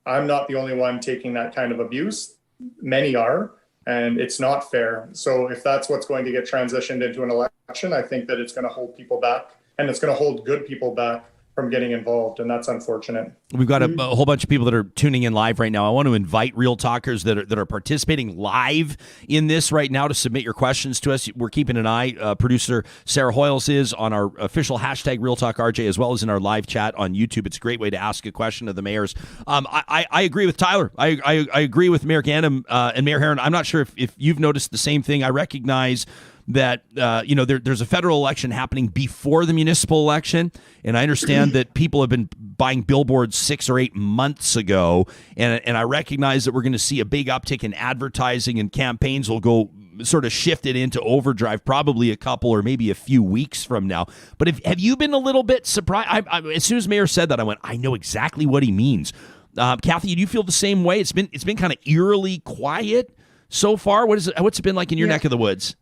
I'm not the only one taking that kind of abuse. Many are. And it's not fair. So if that's what's going to get transitioned into an election, I think that it's going to hold people back, and it's going to hold good people back from getting involved, and that's unfortunate. We've got a whole bunch of people that are tuning in live right now. I want to invite Real Talkers that are participating live in this right now to submit your questions to us. We're keeping an eye. Producer Sarah Hoyles is on our official hashtag RealTalkRJ, as well as in our live chat on YouTube. It's a great way to ask a question of the mayors. I agree with Tyler. I agree with Mayor Gandam and Mayor Heron. I'm not sure if you've noticed the same thing. I recognize that there's a federal election happening before the municipal election, and I understand that people have been buying billboards 6 or 8 months ago, and I recognize that we're going to see a big uptick in advertising, and campaigns will go sort of shifted into overdrive probably a couple or maybe a few weeks from now. But have you been a little bit surprised? As soon as Mayor said that, I went, I know exactly what he means. Cathy, do you feel the same way? It's been kind of eerily quiet so far. What's it been like in your neck of the woods?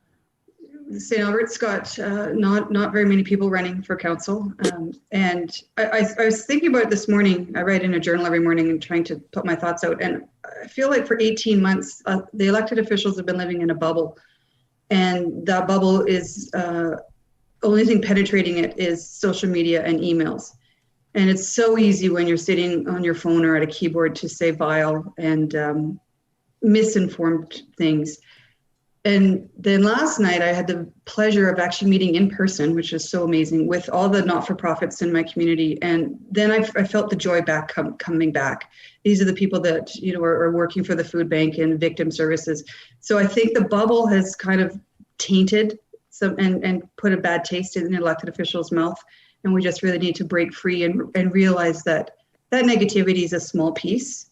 St. Albert's got not very many people running for council. And I was thinking about it this morning. I write in a journal every morning and trying to put my thoughts out. And I feel like for 18 months, the elected officials have been living in a bubble. And that bubble is, only thing penetrating it is social media and emails. And it's so easy when you're sitting on your phone or at a keyboard to say vile and misinformed things. And then last night, I had the pleasure of actually meeting in person, which is so amazing, with all the not-for-profits in my community. And then I felt the joy coming back. These are the people that are working for the food bank and victim services. So I think the bubble has kind of tainted some and put a bad taste in the elected officials' mouth. And we just really need to break free and realize that negativity is a small piece.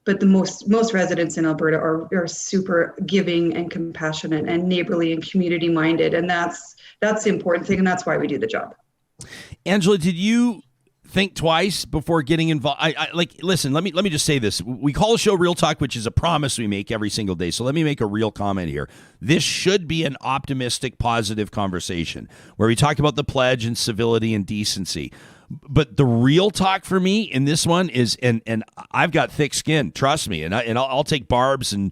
But the most residents in Alberta are super giving and compassionate and neighborly and community minded, and that's the important thing, and that's why we do the job. Angela, did you think twice before getting involved? Listen. Let me just say this: we call the show Real Talk, which is a promise we make every single day. So let me make a real comment here. This should be an optimistic, positive conversation where we talk about the pledge and civility and decency. But the real talk for me in this one is, and I've got thick skin, trust me, and I'll take barbs and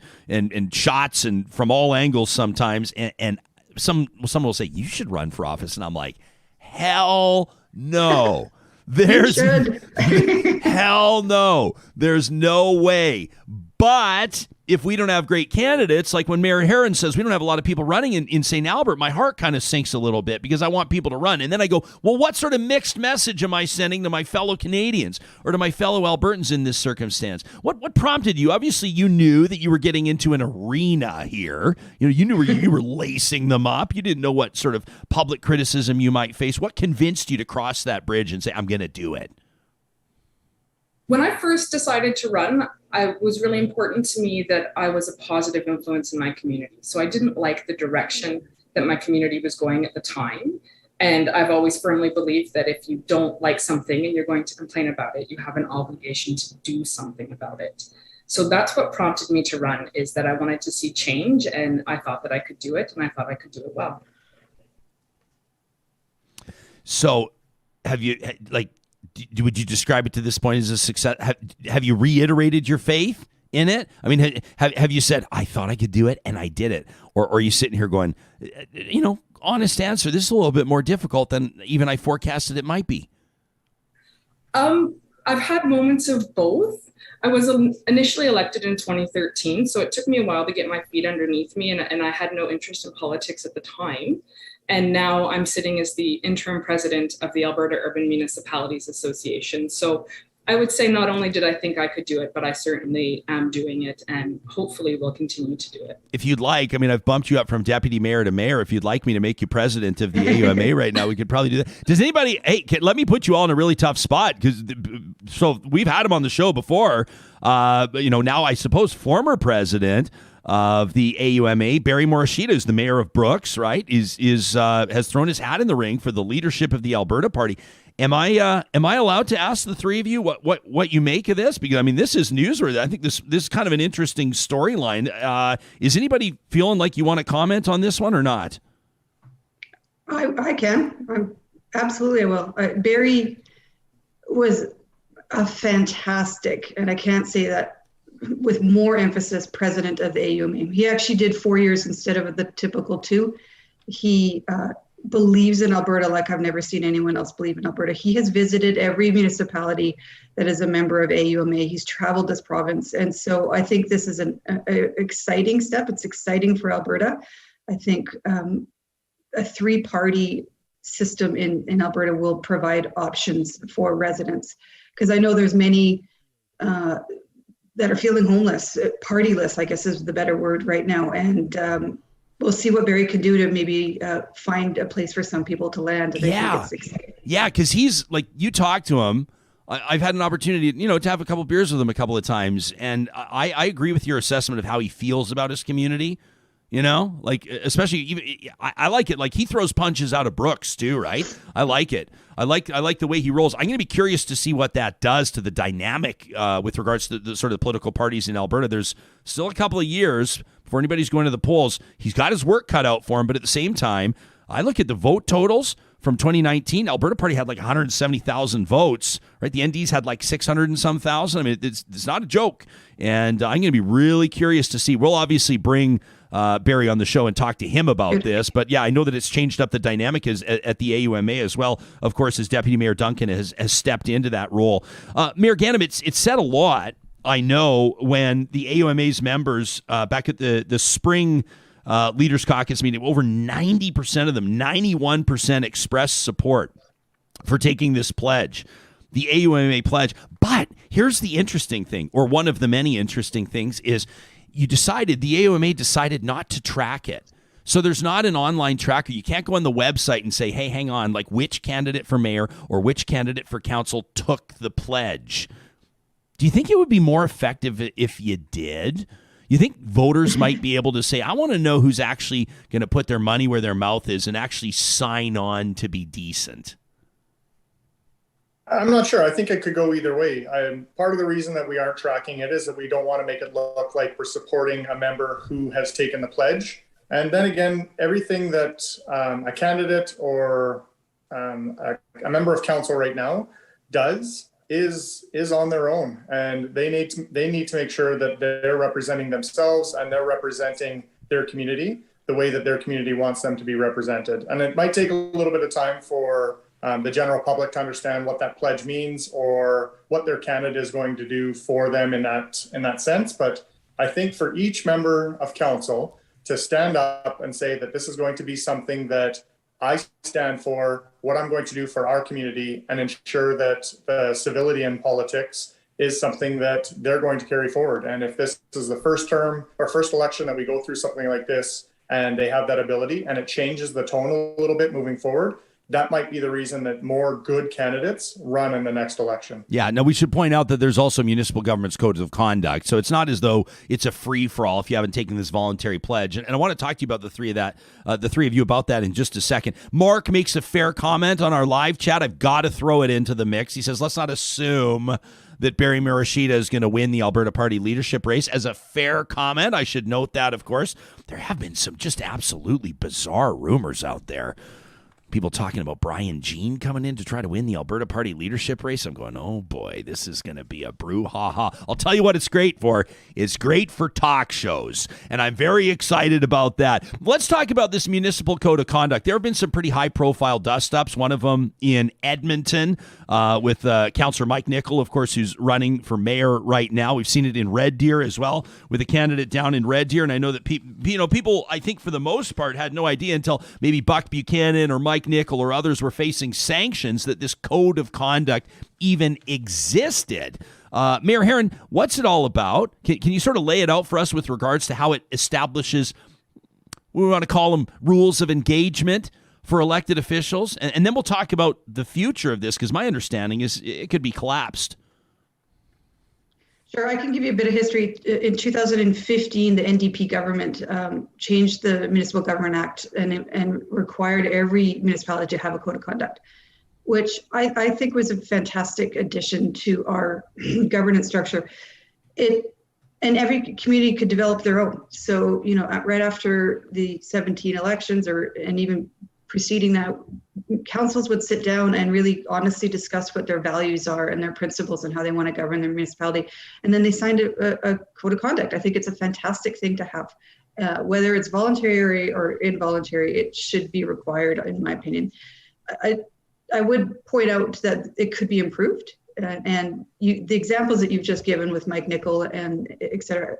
shots and from all angles sometimes. And someone will say, you should run for office, and I'm like, hell no. Hell no. There's no way. But if we don't have great candidates, like when Mayor Heron says we don't have a lot of people running in St. Albert, my heart kind of sinks a little bit because I want people to run. And then I go, well, what sort of mixed message am I sending to my fellow Canadians or to my fellow Albertans in this circumstance? What prompted you? Obviously, you knew that you were getting into an arena here. You knew you were lacing them up. You didn't know what sort of public criticism you might face. What convinced you to cross that bridge and say, I'm going to do it? When I first decided to run, it was really important to me that I was a positive influence in my community. So I didn't like the direction that my community was going at the time. And I've always firmly believed that if you don't like something and you're going to complain about it, you have an obligation to do something about it. So that's what prompted me to run, is that I wanted to see change, and I thought that I could do it, and I thought I could do it well. So have you, would you describe it to this point as a success? Have you reiterated your faith in it? I mean, have you said, I thought I could do it and I did it? Or are you sitting here going, honest answer, this is a little bit more difficult than even I forecasted it might be? I've had moments of both. I was initially elected in 2013, so it took me a while to get my feet underneath me, and I had no interest in politics at the time. And now I'm sitting as the interim president of the Alberta Urban Municipalities Association. So I would say not only did I think I could do it, but I certainly am doing it and hopefully will continue to do it. If you'd like, I've bumped you up from deputy mayor to mayor. If you'd like me to make you president of the AUMA right now, we could probably do that. Does anybody, let me put you all in a really tough spot, because so we've had him on the show before. Now I suppose former president of the AUMA, Barry Morishita, is the mayor of Brooks, right? Has thrown his hat in the ring for the leadership of the Alberta Party. Am I allowed to ask the three of you what you make of this? Because this is newsworthy. I think this is kind of an interesting storyline. Is anybody feeling like you want to comment on this one or not? I can. Absolutely, I will. Barry was a fantastic, and I can't say that with more emphasis, president of the AUMA. He actually did 4 years instead of the typical 2. He believes in Alberta like I've never seen anyone else believe in Alberta. He has visited every municipality that is a member of AUMA. He's traveled this province. And so I think this is an exciting step. It's exciting for Alberta. I think a 3-party system in Alberta will provide options for residents. Because I know there's many that are feeling homeless, partyless, I guess is the better word right now. And we'll see what Barry can do to maybe find a place for some people to land. Yeah, because he's like, you talk to him. I've had an opportunity, to have a couple beers with him a couple of times, and I agree with your assessment of how he feels about his community. Especially even, I like it. Like, he throws punches out of Brooks too, right? I like it. I like the way he rolls. I'm going to be curious to see what that does to the dynamic with regards to the sort of political parties in Alberta. There's still a couple of years before anybody's going to the polls. He's got his work cut out for him, but at the same time, I look at the vote totals from 2019. Alberta Party had like 170,000 votes, right? The NDs had like 600 and some thousand. It's not a joke. And I'm going to be really curious to see. We'll obviously bring Barry on the show and talk to him about this. But yeah, I know that it's changed up the dynamic at the AUMA as well. Of course, as Deputy Mayor Duncan has stepped into that role. Mayor Gandam, it's said a lot, I know, when the AUMA's members back at the spring Leaders Caucus meeting, over 90% of them, 91% expressed support for taking this pledge, the AUMA pledge. But here's the interesting thing, or one of the many interesting things, is the AUMA decided not to track it. So there's not an online tracker. You can't go on the website and say, hey, hang on, like which candidate for mayor or which candidate for council took the pledge. Do you think it would be more effective if you did? You think voters might be able to say, I want to know who's actually going to put their money where their mouth is and actually sign on to be decent? I'm not sure. I think it could go either way. Part of the reason that we aren't tracking it is that we don't want to make it look like we're supporting a member who has taken the pledge. And then again, everything that a candidate or a member of council right now does is on their own, and they need to make sure that they're representing themselves and they're representing their community the way that their community wants them to be represented. And it might take a little bit of time for the general public to understand what that pledge means or what their candidate is going to do for them in that sense. But I think for each member of council to stand up and say that this is going to be something that I stand for, what I'm going to do for our community, and ensure that the civility in politics is something that they're going to carry forward. And if this is the first term or first election that we go through something like this, and they have that ability and it changes the tone a little bit moving forward, that might be the reason that more good candidates run in the next election. Yeah, now we should point out that there's also municipal government's codes of conduct. So it's not as though it's a free-for-all if you haven't taken this voluntary pledge. And I want to talk to you about the three of you about that in just a second. Mark makes a fair comment on our live chat. I've got to throw it into the mix. He says, let's not assume that Barry Murashita is going to win the Alberta Party leadership race. As a fair comment, I should note that, of course. There have been some just absolutely bizarre rumors out there. People talking about Brian Jean coming in to try to win the Alberta Party leadership race. I'm going, oh boy, this is going to be a brouhaha. I'll tell you what it's great for. It's great for talk shows, and I'm very excited about that. Let's talk about this municipal code of conduct. There have been some pretty high-profile dust-ups, one of them in Edmonton with Councillor Mike Nicol, of course, who's running for mayor right now. We've seen it in Red Deer as well with a candidate down in Red Deer, and I know that people, I think for the most part, had no idea until maybe Buck Buchanan or Mike Nicol or others were facing sanctions that this code of conduct even existed. Mayor Heron, what's it all about? Can you sort of lay it out for us with regards to how it establishes, we want to call them rules of engagement for elected officials? And then we'll talk about the future of this, because my understanding is it could be collapsed. Sure, I can give you a bit of history. In 2015, the NDP government changed the Municipal Government Act and required every municipality to have a code of conduct, which I think was a fantastic addition to our governance structure. And every community could develop their own. So, right after the 17 elections and even preceding that, councils would sit down and really honestly discuss what their values are and their principles and how they want to govern their municipality. And then they signed a code of conduct. I think it's a fantastic thing to have. Whether it's voluntary or involuntary, it should be required, in my opinion. I would point out that it could be improved. And the examples that you've just given with Mike Nicol and et cetera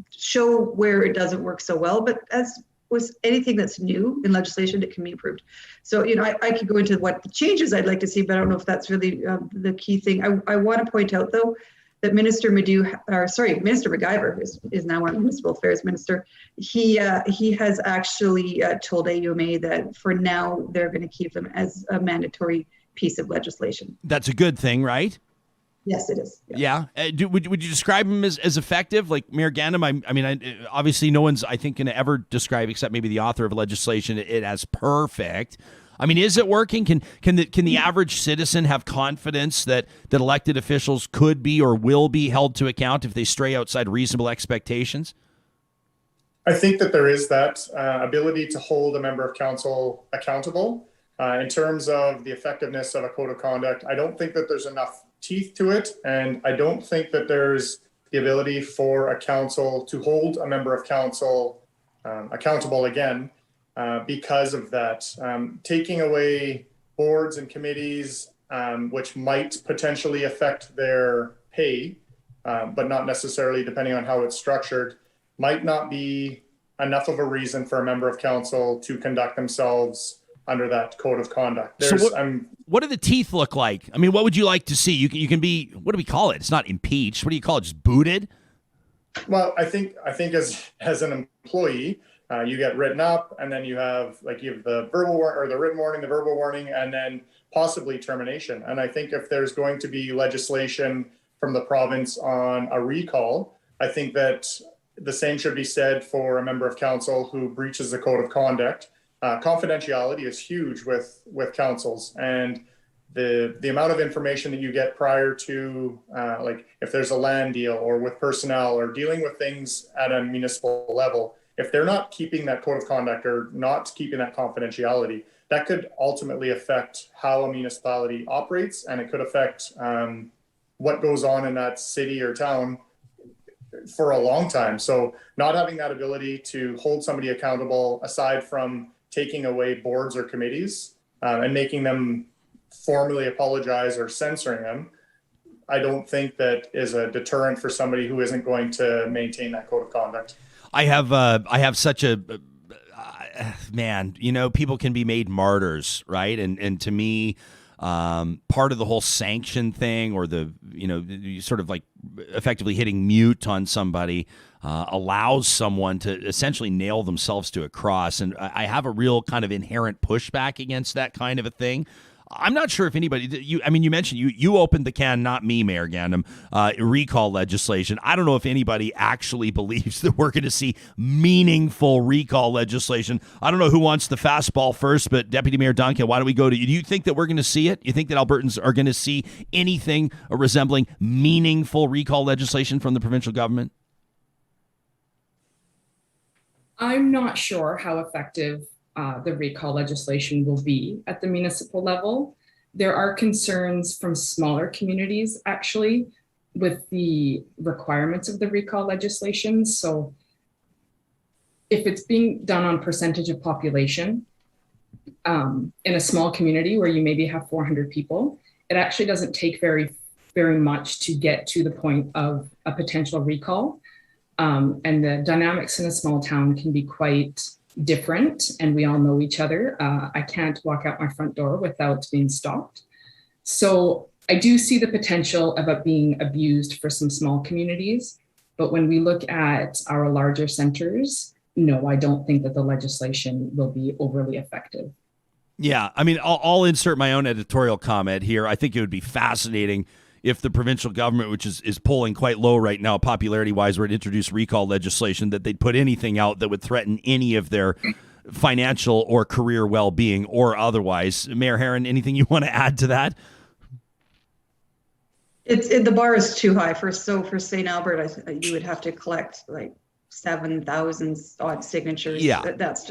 show where it doesn't work so well. But as with anything that's new in legislation, it can be improved. So, I could go into what the changes I'd like to see, but I don't know if that's really the key thing. I want to point out, though, that Minister McIver is now our Municipal Affairs Minister. He has actually told AUMA that for now they're going to keep them as a mandatory piece of legislation. That's a good thing, right? Yes, it is. Yeah. Would you describe him as effective? Like Mayor Gandam, I mean, obviously no one's, I think, going to ever describe, except maybe the author of legislation, it as perfect. I mean, is it working? Can the average citizen have confidence that elected officials could be or will be held to account if they stray outside reasonable expectations? I think that there is that ability to hold a member of council accountable. In terms of the effectiveness of a code of conduct, I don't think that there's enough teeth to it, and I don't think that there's the ability for a council to hold a member of council accountable again because of that. Taking away boards and committees, which might potentially affect their pay, but not necessarily, depending on how it's structured, might not be enough of a reason for a member of council to conduct themselves under that code of conduct. What do the teeth look like? I mean, what would you like to see? You can be, what do we call it? It's not impeached. What do you call it? Just booted? Well, I think as an employee, you get written up, and then you have the verbal or the written warning, the verbal warning, and then possibly termination. And I think if there's going to be legislation from the province on a recall, I think that the same should be said for a member of council who breaches the code of conduct. Confidentiality is huge with councils, and the amount of information that you get prior to, if there's a land deal or with personnel or dealing with things at a municipal level, if they're not keeping that code of conduct or not keeping that confidentiality, that could ultimately affect how a municipality operates, and it could affect what goes on in that city or town for a long time. So not having that ability to hold somebody accountable, aside from taking away boards or committees and making them formally apologize or censoring them, I don't think that is a deterrent for somebody who isn't going to maintain that code of conduct. I have such a man, people can be made martyrs, right? And to me, part of the whole sanction thing, or the sort of like effectively hitting mute on somebody, allows someone to essentially nail themselves to a cross. And I have a real kind of inherent pushback against that kind of a thing. I'm not sure if anybody, you mentioned you opened the can, not me, Mayor Gandam, recall legislation. I don't know if anybody actually believes that we're going to see meaningful recall legislation. I don't know who wants the fastball first, but Deputy Mayor Duncan, why don't we go to you? Do you think that we're going to see it? You think that Albertans are going to see anything resembling meaningful recall legislation from the provincial government? I'm not sure how effective the recall legislation will be at the municipal level. There are concerns from smaller communities, actually, with the requirements of the recall legislation. So if it's being done on percentage of population, in a small community where you maybe have 400 people, it actually doesn't take very much to get to the point of a potential recall. And the dynamics in a small town can be quite different, and we all know each other. I can't walk out my front door without being stopped. So I do see the potential of it being abused for some small communities. But when we look at our larger centers, no, I don't think that the legislation will be overly effective. Yeah, I mean, I'll insert my own editorial comment here. I think it would be fascinating if the provincial government, which is polling quite low right now, popularity-wise, were to introduce recall legislation, that they'd put anything out that would threaten any of their financial or career well-being or otherwise. Mayor Heron, anything you want to add to that? The bar is too high for St. Albert. You would have to collect like 7,000 odd signatures. Yeah, that's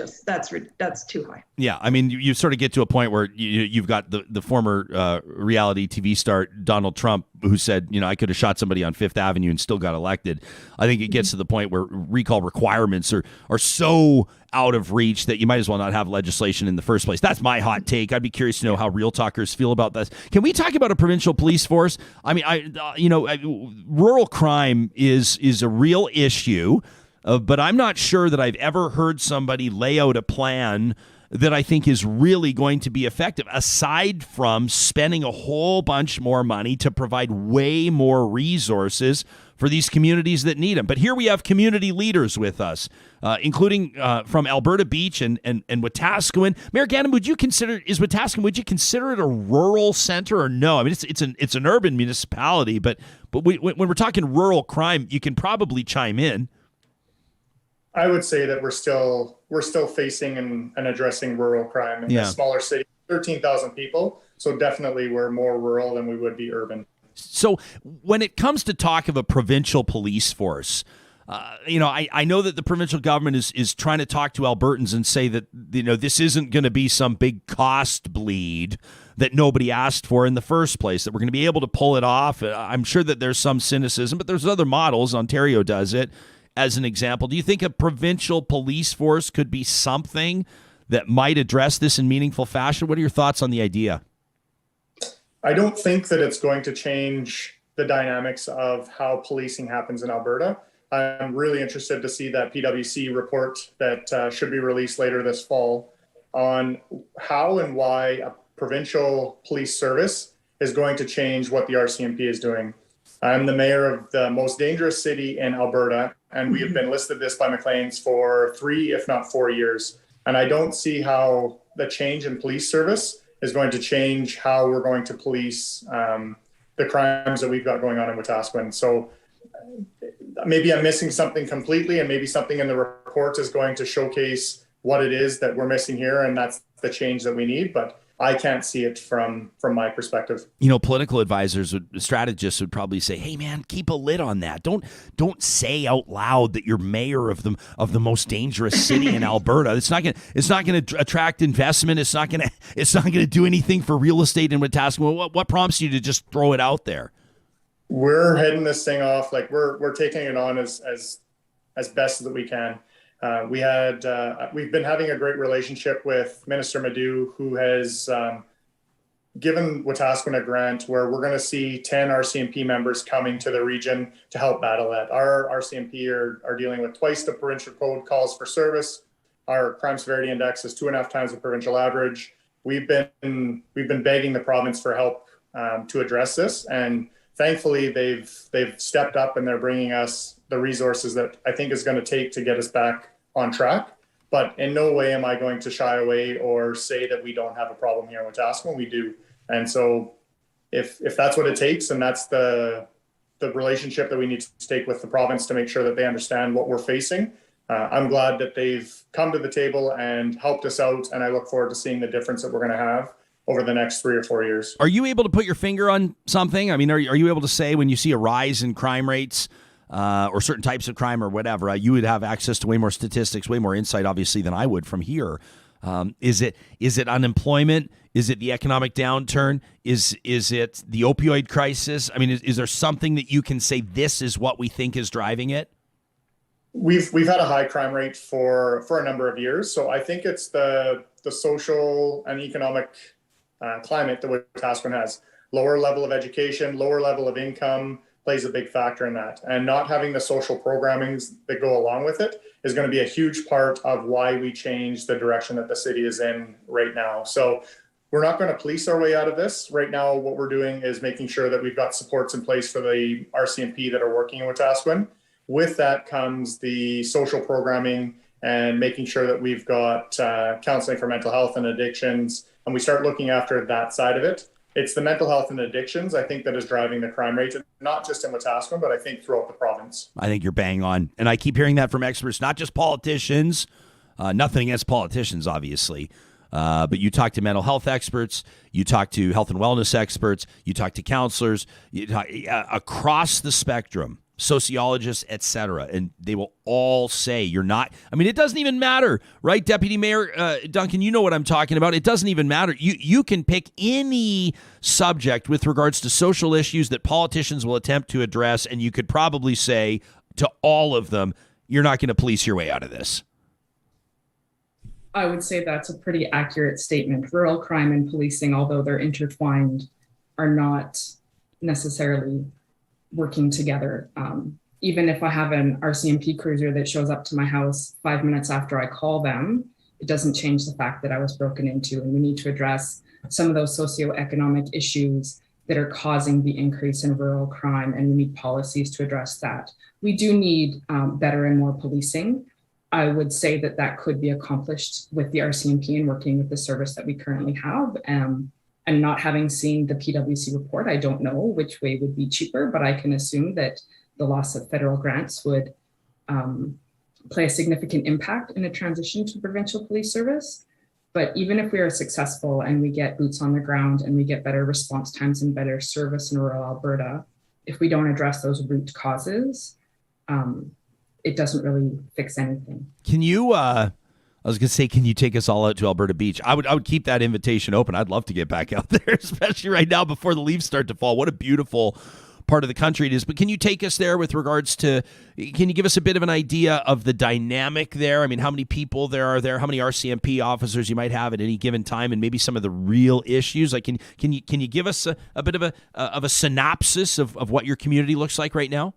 too high. Yeah, I mean, you sort of get to a point where you've got the former reality TV star Donald Trump, who said, I could have shot somebody on Fifth Avenue and still got elected. I think it gets to the point where recall requirements are so out of reach that you might as well not have legislation in the first place. That's my hot take. I'd be curious to know how real talkers feel about this. Can we talk about a provincial police force? I mean, rural crime is a real issue. But I'm not sure that I've ever heard somebody lay out a plan that I think is really going to be effective, aside from spending a whole bunch more money to provide way more resources for these communities that need them. But here we have community leaders with us, including from Alberta Beach and Wetaskiwin. Mayor Gandam, would you consider it a rural center or no? I mean, it's an urban municipality, but when we're talking rural crime, you can probably chime in. I would say that we're still facing and addressing rural crime in a smaller city, 13,000 people. So definitely we're more rural than we would be urban. So when it comes to talk of a provincial police force, I know that the provincial government is trying to talk to Albertans and say that, this isn't going to be some big cost bleed that nobody asked for in the first place, that we're going to be able to pull it off. I'm sure that there's some cynicism, but there's other models. Ontario does it. As an example, do you think a provincial police force could be something that might address this in meaningful fashion? What are your thoughts on the idea? I don't think that it's going to change the dynamics of how policing happens in Alberta. I'm really interested to see that PwC report that should be released later this fall on how and why a provincial police service is going to change what the RCMP is doing. I'm the mayor of the most dangerous city in Alberta, and we have been listed this by Maclean's for 3, if not 4 years. And I don't see how the change in police service is going to change how we're going to police the crimes that we've got going on in Wetaskiwin. So maybe I'm missing something completely, and maybe something in the report is going to showcase what it is that we're missing here, and that's the change that we need. But I can't see it from my perspective. Political advisors, strategists would probably say, "Hey, man, keep a lid on that. Don't say out loud that you're mayor of the most dangerous city in Alberta. It's not going to attract investment. It's not going to do anything for real estate in Wetaskiwin. What prompts you to just throw it out there?" We're heading this thing off, like we're taking it on as best that we can. We've been having a great relationship with Minister Madu, who has given Wetaskiwin a grant where we're going to see 10 RCMP members coming to the region to help battle that. Our RCMP are dealing with twice the provincial code calls for service. Our crime severity index is 2.5 times the provincial average. We've been begging the province for help to address this, and thankfully they've stepped up and they're bringing us the resources that I think is going to take to get us back on track. But in no way am I going to shy away or say that we don't have a problem here in Wetaskiwin. We do. And so if that's what it takes, and that's the relationship that we need to take with the province to make sure that they understand what we're facing, I'm glad that they've come to the table and helped us out. And I look forward to seeing the difference that we're going to have over the next 3 or 4 years. Are you able to put your finger on something? I mean, are you able to say when you see a rise in crime rates or certain types of crime or whatever, you would have access to way more statistics, way more insight, obviously, than I would from here. Is it unemployment? Is it the economic downturn? Is it the opioid crisis? I mean, is there something that you can say this is what we think is driving it? We've had a high crime rate for a number of years. So I think it's the social and economic climate that Wetaskiwin has. Lower level of education, lower level of income plays a big factor in that. And not having the social programmings that go along with it is going to be a huge part of why we change the direction that the city is in right now. So we're not going to police our way out of this. Right now, what we're doing is making sure that we've got supports in place for the RCMP that are working in Wetaskiwin. With that comes the social programming and making sure that we've got counseling for mental health and addictions, and we start looking after that side of it. It's the mental health and addictions, I think, that is driving the crime rate, not just in Wetaskiwin, but I think throughout the province. I think you're bang on. And I keep hearing that from experts, not just politicians. Nothing against politicians, obviously. But you talk to mental health experts, you talk to health and wellness experts, you talk to counselors, you talk, across the spectrum, sociologists, etc., and they will all say you're not. I mean, it doesn't even matter, right, Deputy Mayor Duncan? You know what I'm talking about. It doesn't even matter. You can pick any subject with regards to social issues that politicians will attempt to address, and you could probably say to all of them, you're not going to police your way out of this. I would say that's a pretty accurate statement. Rural crime and policing, although they're intertwined, are not necessarily working together. Even if I have an RCMP cruiser that shows up to my house 5 minutes after I call them, it doesn't change the fact that I was broken into, and we need to address some of those socioeconomic issues that are causing the increase in rural crime, and we need policies to address that. We do need better and more policing. I would say that that could be accomplished with the RCMP and working with the service that we currently have. And not having seen the PwC report, I don't know which way would be cheaper, but I can assume that the loss of federal grants would play a significant impact in a transition to provincial police service. But even if we are successful and we get boots on the ground and we get better response times and better service in rural Alberta, if we don't address those root causes, it doesn't really fix anything. Can you, I was going to say, can you take us all out to Alberta Beach? I would keep that invitation open. I'd love to get back out there, especially right now before the leaves start to fall. What a beautiful part of the country it is. But can you take us there with regards to, can you give us a bit of an idea of the dynamic there? I mean, how many people there are there? How many RCMP officers you might have at any given time, and maybe some of the real issues? Like, can you give us a bit of a synopsis of what your community looks like right now?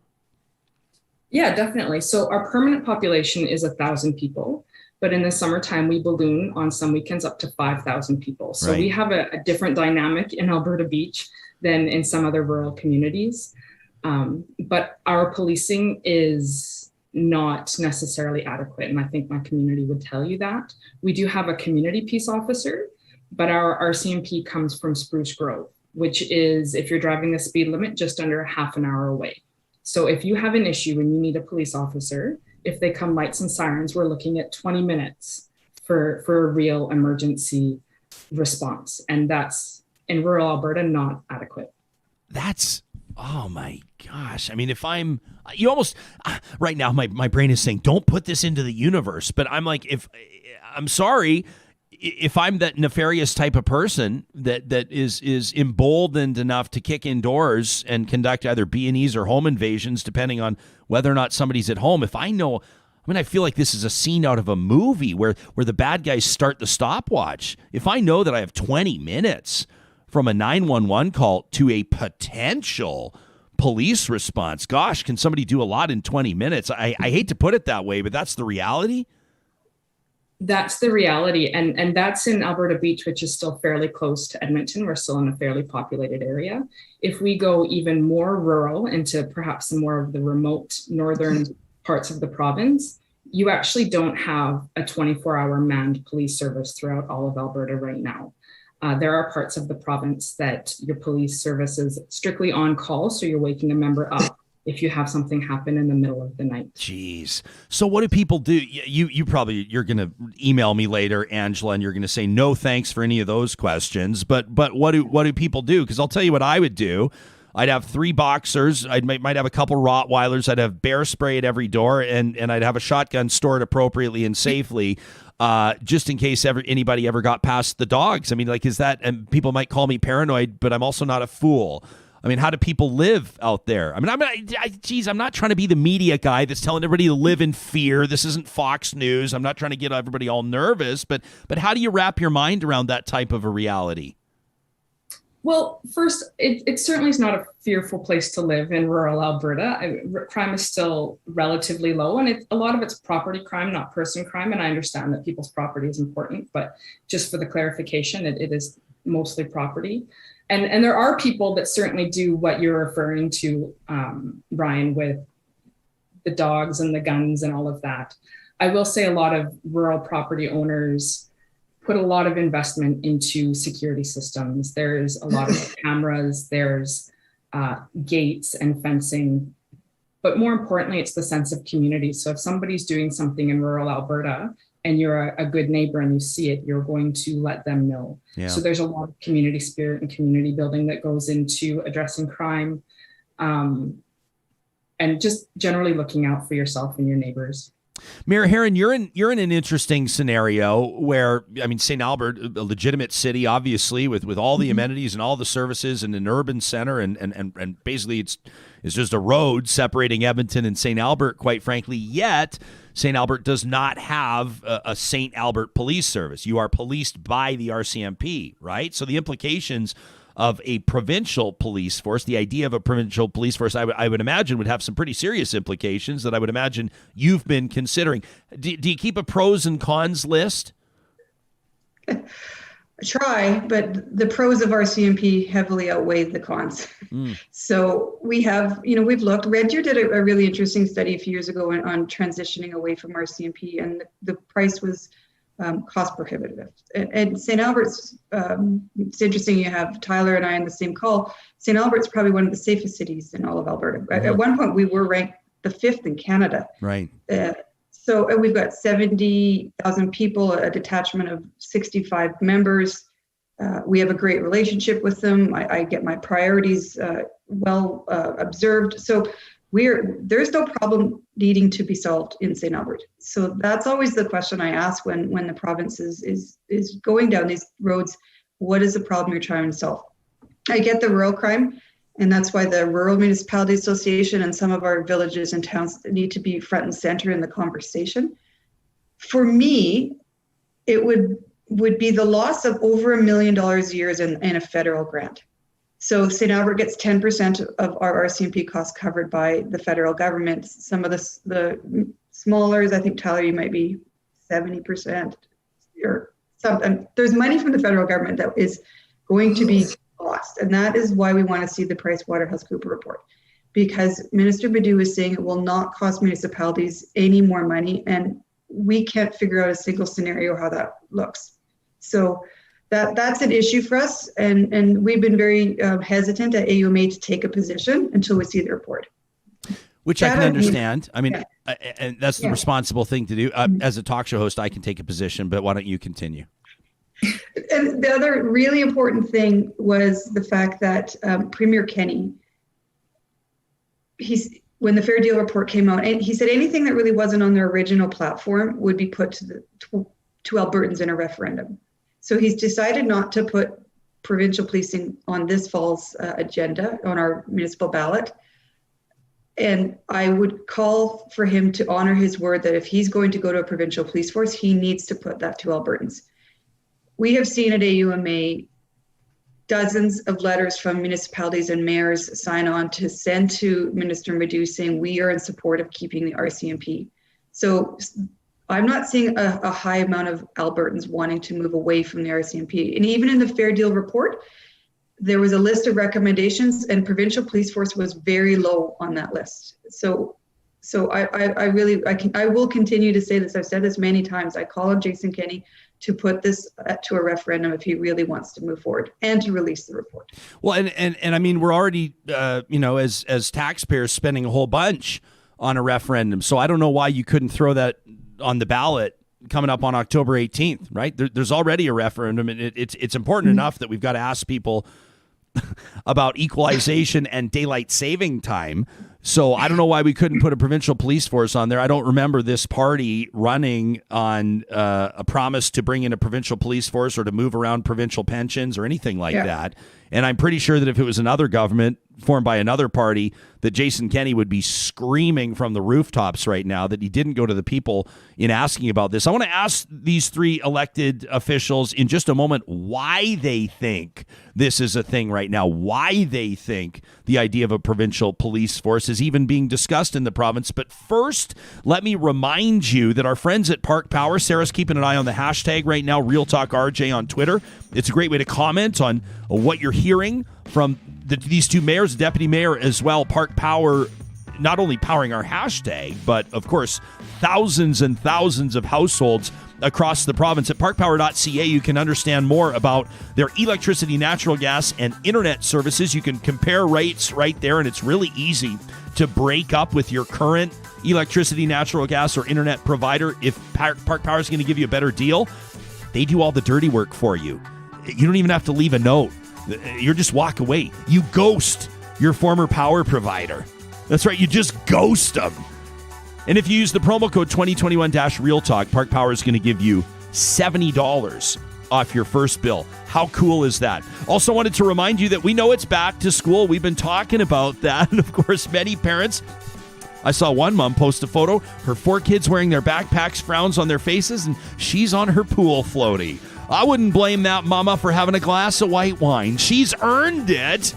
Yeah, definitely. So our permanent population is 1,000 people, but in the summertime, we balloon on some weekends up to 5,000 people. So we have a different dynamic in Alberta Beach than in some other rural communities. But our policing is not necessarily adequate. And I think my community would tell you that. We do have a community peace officer, but our RCMP comes from Spruce Grove, which is, if you're driving the speed limit, just under half an hour away. So if you have an issue and you need a police officer, if they come lights and sirens, we're looking at 20 minutes for a real emergency response. And that's, in rural Alberta, not adequate. That's, oh my gosh. I mean, you almost, right now, my brain is saying, don't put this into the universe. But I'm like, I'm sorry, if I'm that nefarious type of person that is emboldened enough to kick indoors and conduct either B&Es or home invasions, depending on whether or not somebody's at home, if I know, I mean, I feel like this is a scene out of a movie where the bad guys start the stopwatch. If I know that I have 20 minutes from a 911 call to a potential police response. Gosh, can somebody do a lot in 20 minutes? I hate to put it that way, but that's the reality. That's the reality. And that's in Alberta Beach, which is still fairly close to Edmonton. We're still in a fairly populated area. If we go even more rural into perhaps some more of the remote northern parts of the province, you actually don't have a 24-hour manned police service throughout all of Alberta right now. There are parts of the province that your police service is strictly on call, so you're waking a member up if you have something happen in the middle of the night. Jeez. So what do people do? You're going to email me later, Angela, and you're going to say no thanks for any of those questions. But what do people do? Because I'll tell you what I would do. I'd have 3 boxers. I might have a couple Rottweilers. I'd have bear spray at every door, and I'd have a shotgun stored appropriately and safely, just in case anybody ever got past the dogs. I mean, like, is that? And people might call me paranoid, but I'm also not a fool. I mean, how do people live out there? I mean, I'm not trying to be the media guy that's telling everybody to live in fear. This isn't Fox News. I'm not trying to get everybody all nervous, but how do you wrap your mind around that type of a reality? Well, first, it certainly is not a fearful place to live in rural Alberta. Crime is still relatively low, and a lot of it's property crime, not person crime. And I understand that people's property is important, but just for the clarification, it is mostly property. And there are people that certainly do what you're referring to, Brian, with the dogs and the guns and all of that. I will say a lot of rural property owners put a lot of investment into security systems. There's a lot of cameras, there's gates and fencing, but more importantly, it's the sense of community. So if somebody's doing something in rural Alberta and you're a good neighbor and you see it, you're going to let them know. Yeah. So there's a lot of community spirit and community building that goes into addressing crime, and just generally looking out for yourself and your neighbors. Mayor Heron, you're in an interesting scenario where, I mean, St. Albert, a legitimate city, obviously, with all the amenities and all the services and an urban center, and basically it's just a road separating Edmonton and St. Albert, quite frankly. Yet St. Albert does not have a St. Albert police service. You are policed by the RCMP, right? So the implications of a provincial police force, the idea of a provincial police force, I would imagine would have some pretty serious implications that I would imagine you've been considering. Do you keep a pros and cons list? I try, but the pros of RCMP heavily outweigh the cons. So we have, we've looked. Red Deer did a really interesting study a few years ago on transitioning away from RCMP, and the price was cost prohibitive. And St. Albert's, it's interesting, you have Tyler and I on the same call. St. Albert's probably one of the safest cities in all of Alberta. At one point, we were ranked the 5th in Canada. Right. So we've got 70,000 people, a detachment of 65 members. We have a great relationship with them. I get my priorities well observed. So there's no problem needing to be solved in St. Albert. So that's always the question I ask when the province is going down these roads. What is the problem you're trying to solve? I get the rural crime, and that's why the Rural Municipality Association and some of our villages and towns need to be front and center in the conversation. For me, it would be the loss of over $1 million a year in a federal grant. So St. Albert gets 10% of our RCMP costs covered by the federal government. Some of the smallers, I think, Tyler, you might be 70% or something. There's money from the federal government that is going to be lost. And that is why we want to see the PricewaterhouseCoopers report, because Minister Badou is saying it will not cost municipalities any more money. And we can't figure out a single scenario how that looks. So that's an issue for us, and we've been very hesitant at AUMA to take a position until we see the report. Which I can understand. I mean, and that's the responsible thing to do. As a talk show host, I can take a position, but why don't you continue? And the other really important thing was the fact that Premier Kenney, when the Fair Deal report came out, and he said anything that really wasn't on their original platform would be put to Albertans in a referendum. So he's decided not to put provincial policing on this fall's agenda on our municipal ballot. And I would call for him to honor his word that if he's going to go to a provincial police force, he needs to put that to Albertans. We have seen at AUMA dozens of letters from municipalities and mayors sign on to send to Minister Madhu saying we are in support of keeping the RCMP. So I'm not seeing a high amount of Albertans wanting to move away from the RCMP. And even in the Fair Deal report, there was a list of recommendations, and provincial police force was very low on that list. So I will continue to say this. I've said this many times. I call on Jason Kenney to put this to a referendum if he really wants to move forward and to release the report. Well, and I mean, we're already, as taxpayers spending a whole bunch on a referendum. So I don't know why you couldn't throw that on the ballot coming up on October 18th, right? There's already a referendum, and it's important enough that we've got to ask people about equalization and daylight saving time. So I don't know why we couldn't put a provincial police force on there. I don't remember this party running on a promise to bring in a provincial police force or to move around provincial pensions or anything like that. And I'm pretty sure that if it was another government formed by another party, that Jason Kenney would be screaming from the rooftops right now that he didn't go to the people in asking about this. I want to ask these three elected officials in just a moment why they think this is a thing right now, why they think the idea of a provincial police force is even being discussed in the province. But first, let me remind you that our friends at Park Power, Sarah's keeping an eye on the hashtag right now, RealTalkRJ on Twitter. It's a great way to comment on what you're hearing from these two mayors, deputy mayor as well. Park Power not only powering our hashtag, but of course, thousands and thousands of households across the province. At parkpower.ca, you can understand more about their electricity, natural gas, and internet services. You can compare rates right there, and it's really easy to break up with your current electricity, natural gas, or internet provider. If Park Power is going to give you a better deal, they do all the dirty work for you. You don't even have to leave a note. You just walk away. You ghost your former power provider. That's right. You just ghost them. And if you use the promo code 2021-RealTalk, Park Power is going to give you $70 off your first bill. How cool is that? Also wanted to remind you that we know it's back to school. We've been talking about that. And of course, many parents, I saw one mom post a photo, her 4 kids wearing their backpacks, frowns on their faces, and she's on her pool floaty. I wouldn't blame that mama for having a glass of white wine. She's earned it.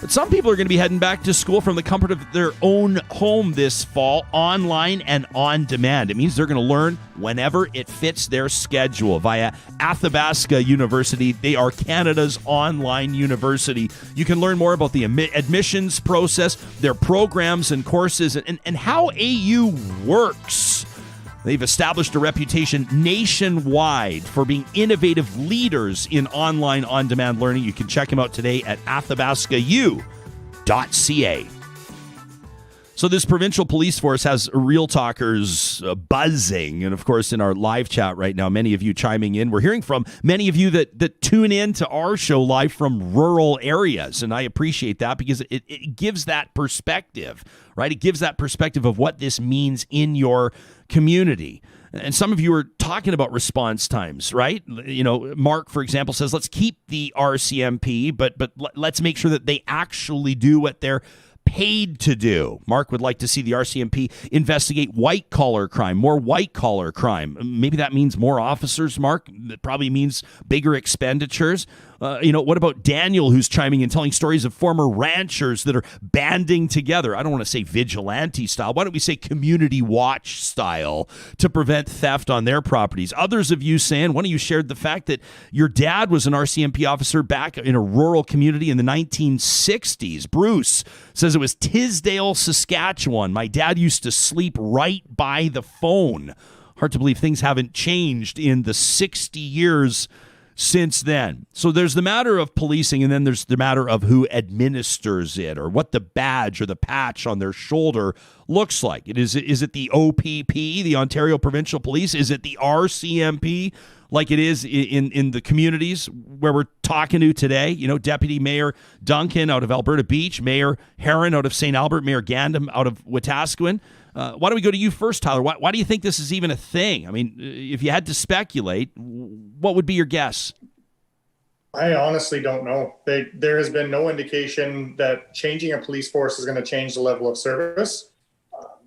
But some people are going to be heading back to school from the comfort of their own home this fall, online and on demand. It means they're going to learn whenever it fits their schedule via Athabasca University. They are Canada's online university. You can learn more about the admissions process, their programs and courses, and how AU works. They've established a reputation nationwide for being innovative leaders in online on-demand learning. You can check them out today at athabascau.ca. So this provincial police force has Real Talkers buzzing. And of course, in our live chat right now, many of you chiming in. We're hearing from many of you that tune in to our show live from rural areas. And I appreciate that because it gives that perspective, right? It gives that perspective of what this means in your community. And some of you are talking about response times, right? You know, Mark, for example, says, let's keep the RCMP, but let's make sure that they actually do what they're paid to do. Mark would like to see the RCMP investigate white-collar crime, more white-collar crime. Maybe that means more officers, Mark. That probably means bigger expenditures. What about Daniel, who's chiming in, telling stories of former ranchers that are banding together? I don't want to say vigilante style. Why don't we say community watch style to prevent theft on their properties? Others of you saying, one of you shared the fact that your dad was an RCMP officer back in a rural community in the 1960s. Bruce says it was Tisdale, Saskatchewan. My dad used to sleep right by the phone. Hard to believe things haven't changed in the 60 years since then. So there's the matter of policing, and then there's the matter of who administers it, or what the badge or the patch on their shoulder looks like. Is it the OPP, the Ontario Provincial Police? Is it the RCMP, like it is in the communities where we're talking to today? You know, Deputy Mayor Duncan out of Alberta Beach, Mayor Heron out of St. Albert, Mayor Gandam out of Wetaskiwin. Why don't we go to you first, Tyler? Why do you think this is even a thing? I mean, if you had to speculate, what would be your guess? I honestly don't know. There has been no indication that changing a police force is going to change the level of service.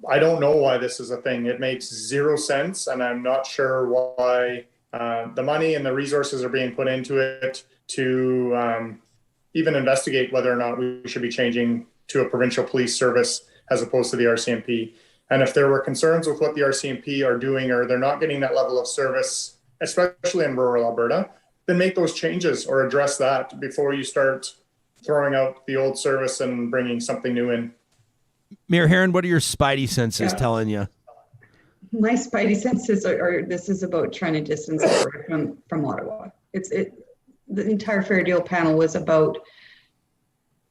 I don't know why this is a thing. It makes zero sense, and I'm not sure why the money and the resources are being put into it to even investigate whether or not we should be changing to a provincial police service as opposed to the RCMP. And if there were concerns with what the RCMP are doing, or they're not getting that level of service, especially in rural Alberta, then make those changes or address that before you start throwing out the old service and bringing something new in. Mayor Heron, what are your spidey senses telling you? My spidey senses are this is about trying to distance Alberta from Ottawa. The entire Fair Deal panel was about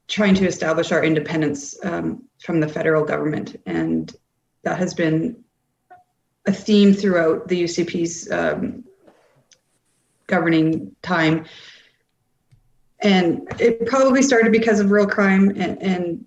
trying to establish our independence from the federal government. And that has been a theme throughout the UCP's governing time. And it probably started because of real crime. And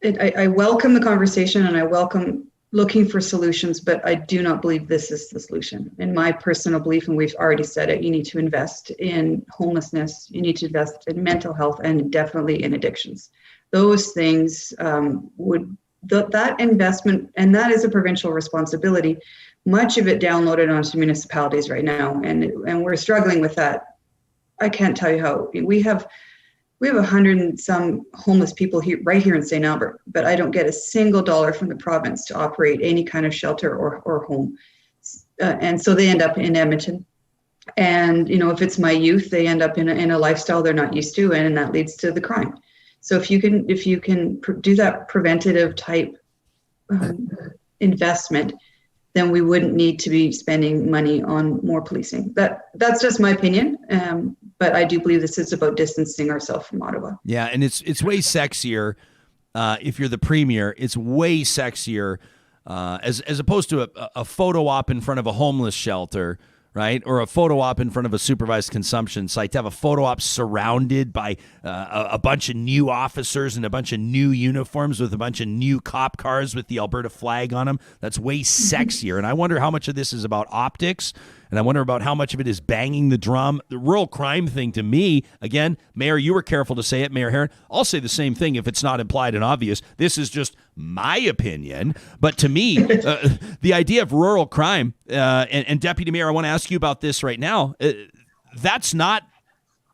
I welcome the conversation, and I welcome looking for solutions, but I do not believe this is the solution. In my personal belief, and we've already said it, you need to invest in homelessness, you need to invest in mental health, and definitely in addictions. Those things that investment, and that is a provincial responsibility, much of it downloaded onto municipalities right now, and we're struggling with that. I can't tell you how. We have 100 and some homeless people right here in St. Albert, but I don't get a single dollar from the province to operate any kind of shelter or home. And so they end up in Edmonton. And, if it's my youth, they end up in a lifestyle they're not used to, and that leads to the crime. So if you can do that preventative type investment, then we wouldn't need to be spending money on more policing. That's just my opinion. But I do believe this is about distancing ourselves from Ottawa. Yeah, and it's way sexier if you're the premier. It's way sexier as opposed to a photo op in front of a homeless shelter, right? Or a photo op in front of a supervised consumption site. To have a photo op surrounded by a bunch of new officers and a bunch of new uniforms with a bunch of new cop cars with the Alberta flag on them, that's way sexier. And I wonder how much of this is about optics, and I wonder about how much of it is banging the drum. The rural crime thing, to me, again, Mayor, you were careful to say it, Mayor Heron. I'll say the same thing if it's not implied and obvious. This is just my opinion. But to me, the idea of rural crime, and Deputy Mayor, I want to ask you about this right now. That's not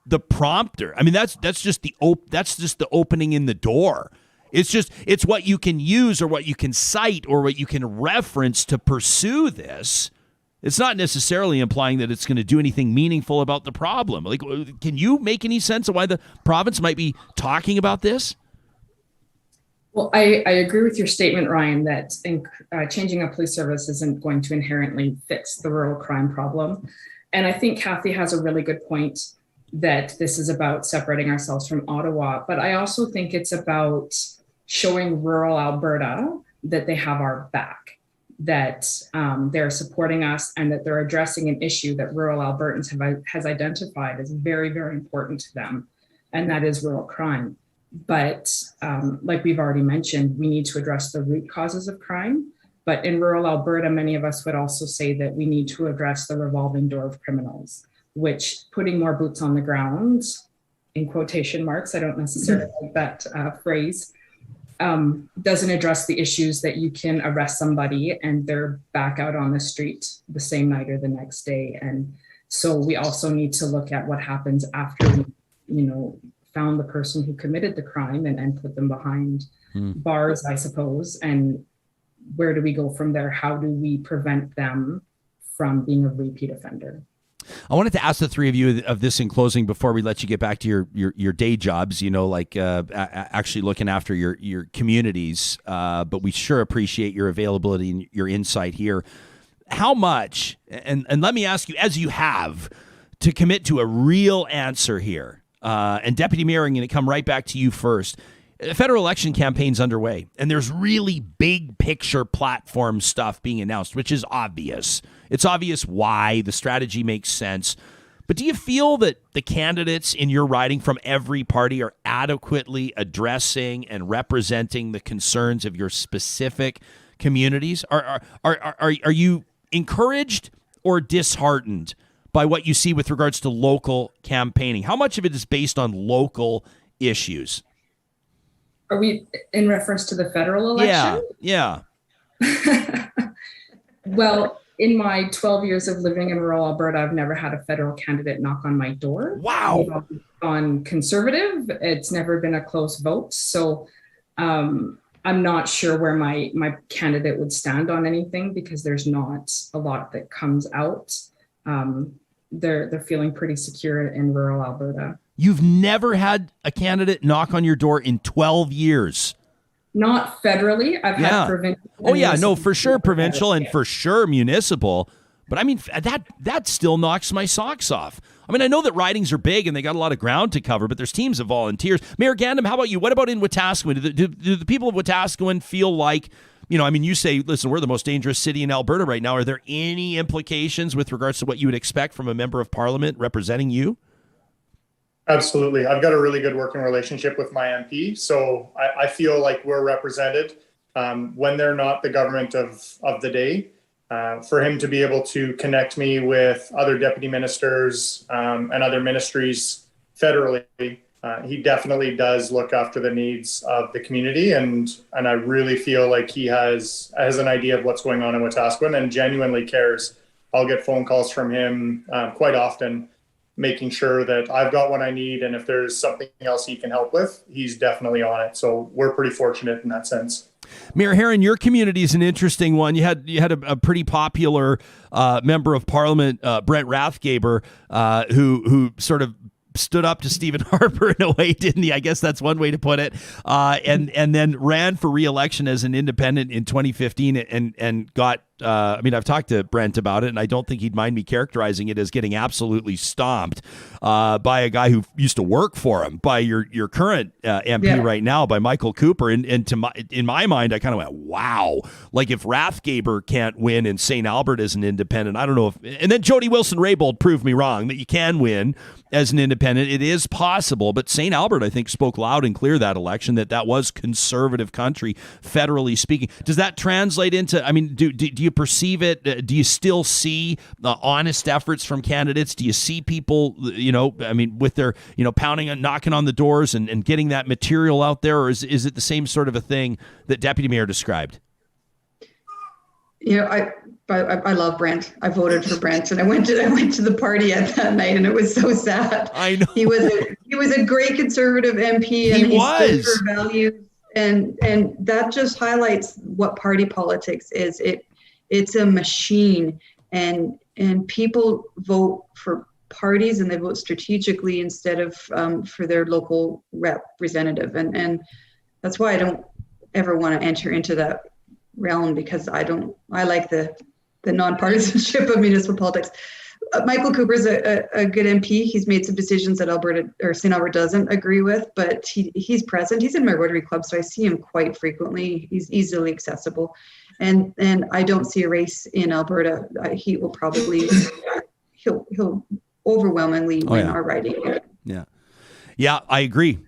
the prompter. I mean, that's just the opening in the door. It's what you can use or what you can cite or what you can reference to pursue this. It's not necessarily implying that it's going to do anything meaningful about the problem. Like, can you make any sense of why the province might be talking about this? Well, I agree with your statement, Ryan, that changing a police service isn't going to inherently fix the rural crime problem. And I think Cathy has a really good point that this is about separating ourselves from Ottawa. But I also think it's about showing rural Alberta that they have our back, that they're supporting us, and that they're addressing an issue that rural Albertans has identified as very, very important to them, and that is rural crime. But like we've already mentioned, we need to address the root causes of crime. But in rural Alberta, many of us would also say that we need to address the revolving door of criminals, which putting more boots on the ground, in quotation marks, I don't necessarily like that phrase, doesn't address the issues that you can arrest somebody and they're back out on the street the same night or the next day. And so we also need to look at what happens after we, found the person who committed the crime and put them behind bars, I suppose. And where do we go from there? How do we prevent them from being a repeat offender? I wanted to ask the three of you of this in closing before we let you get back to your day jobs, actually looking after your communities. But we sure appreciate your availability and your insight here. How much, and let me ask you, as you have, to commit to a real answer here, and Deputy Mayor, I'm going to come right back to you first. The federal election campaign's underway, and there's really big picture platform stuff being announced, which is obvious. It's obvious why the strategy makes sense. But do you feel that the candidates in your riding from every party are adequately addressing and representing the concerns of your specific communities? Are you encouraged or disheartened by what you see with regards to local campaigning? How much of it is based on local issues? Are we in reference to the federal election? Yeah. Well, In my 12 years of living in rural Alberta, I've never had a federal candidate knock on my door. Wow. We've always gone conservative. It's never been a close vote. So I'm not sure where my candidate would stand on anything, because there's not a lot that comes out. They're feeling pretty secure in rural Alberta. You've never had a candidate knock on your door in 12 years. Not federally. I've had provincial. Oh yeah, no, for sure provincial and for sure municipal. But I mean, that still knocks my socks off. I mean, I know that ridings are big and they got a lot of ground to cover, but there's teams of volunteers. Mayor Gandam, how about you? What about in Wetaskiwin? Do the people of Wetaskiwin feel like, you know, I mean, you say, listen, we're the most dangerous city in Alberta right now. Are there any implications with regards to what you would expect from a member of parliament representing you? Absolutely. I've got a really good working relationship with my MP. So I feel like we're represented when they're not the government of the day. For him to be able to connect me with other deputy ministers and other ministries federally, he definitely does look after the needs of the community. And I really feel like he has an idea of what's going on in Wetaskiwin and genuinely cares. I'll get phone calls from him quite often, making sure that I've got what I need. And if there's something else he can help with, he's definitely on it. So we're pretty fortunate in that sense. Mayor Heron, your community is an interesting one. You had a pretty popular member of parliament, Brent Rathgaber, who sort of stood up to Stephen Harper in a way, didn't he? I guess that's one way to put it. And then ran for re-election as an independent in 2015 and got, I mean, I've talked to Brent about it, and I don't think he'd mind me characterizing it as getting absolutely stomped by a guy who used to work for him, by your current MP right now, by Michael Cooper. And in my mind, I kind of went, wow. Like, if Rathgaber can't win and St. Albert as an independent, I don't know if... And then Jody Wilson-Raybould proved me wrong, that you can win as an independent. It is possible, but St. Albert, I think, spoke loud and clear that election that was conservative country, federally speaking. Does that translate into... I mean, do you perceive it? Do you still see honest efforts from candidates? Do you see people, I mean, with their, pounding and knocking on the doors and getting that material out there? Or is it the same sort of a thing that Deputy Mayor described? I love Brent. I voted for Brent, and I went to the party at that night, and it was so sad. I know he was a great conservative MP, and he stood for values, and that just highlights what party politics is. It's a machine, and people vote for parties, and they vote strategically instead of for their local representative, and that's why I don't ever want to enter into that realm, because I like the nonpartisanship of municipal politics. Michael Cooper's a good MP. He's made some decisions that Alberta or St. Albert doesn't agree with, but he's present. He's in my Rotary Club, so I see him quite frequently. He's easily accessible. And I don't see a race in Alberta. He will probably, he'll overwhelmingly win our riding. Yeah, I agree.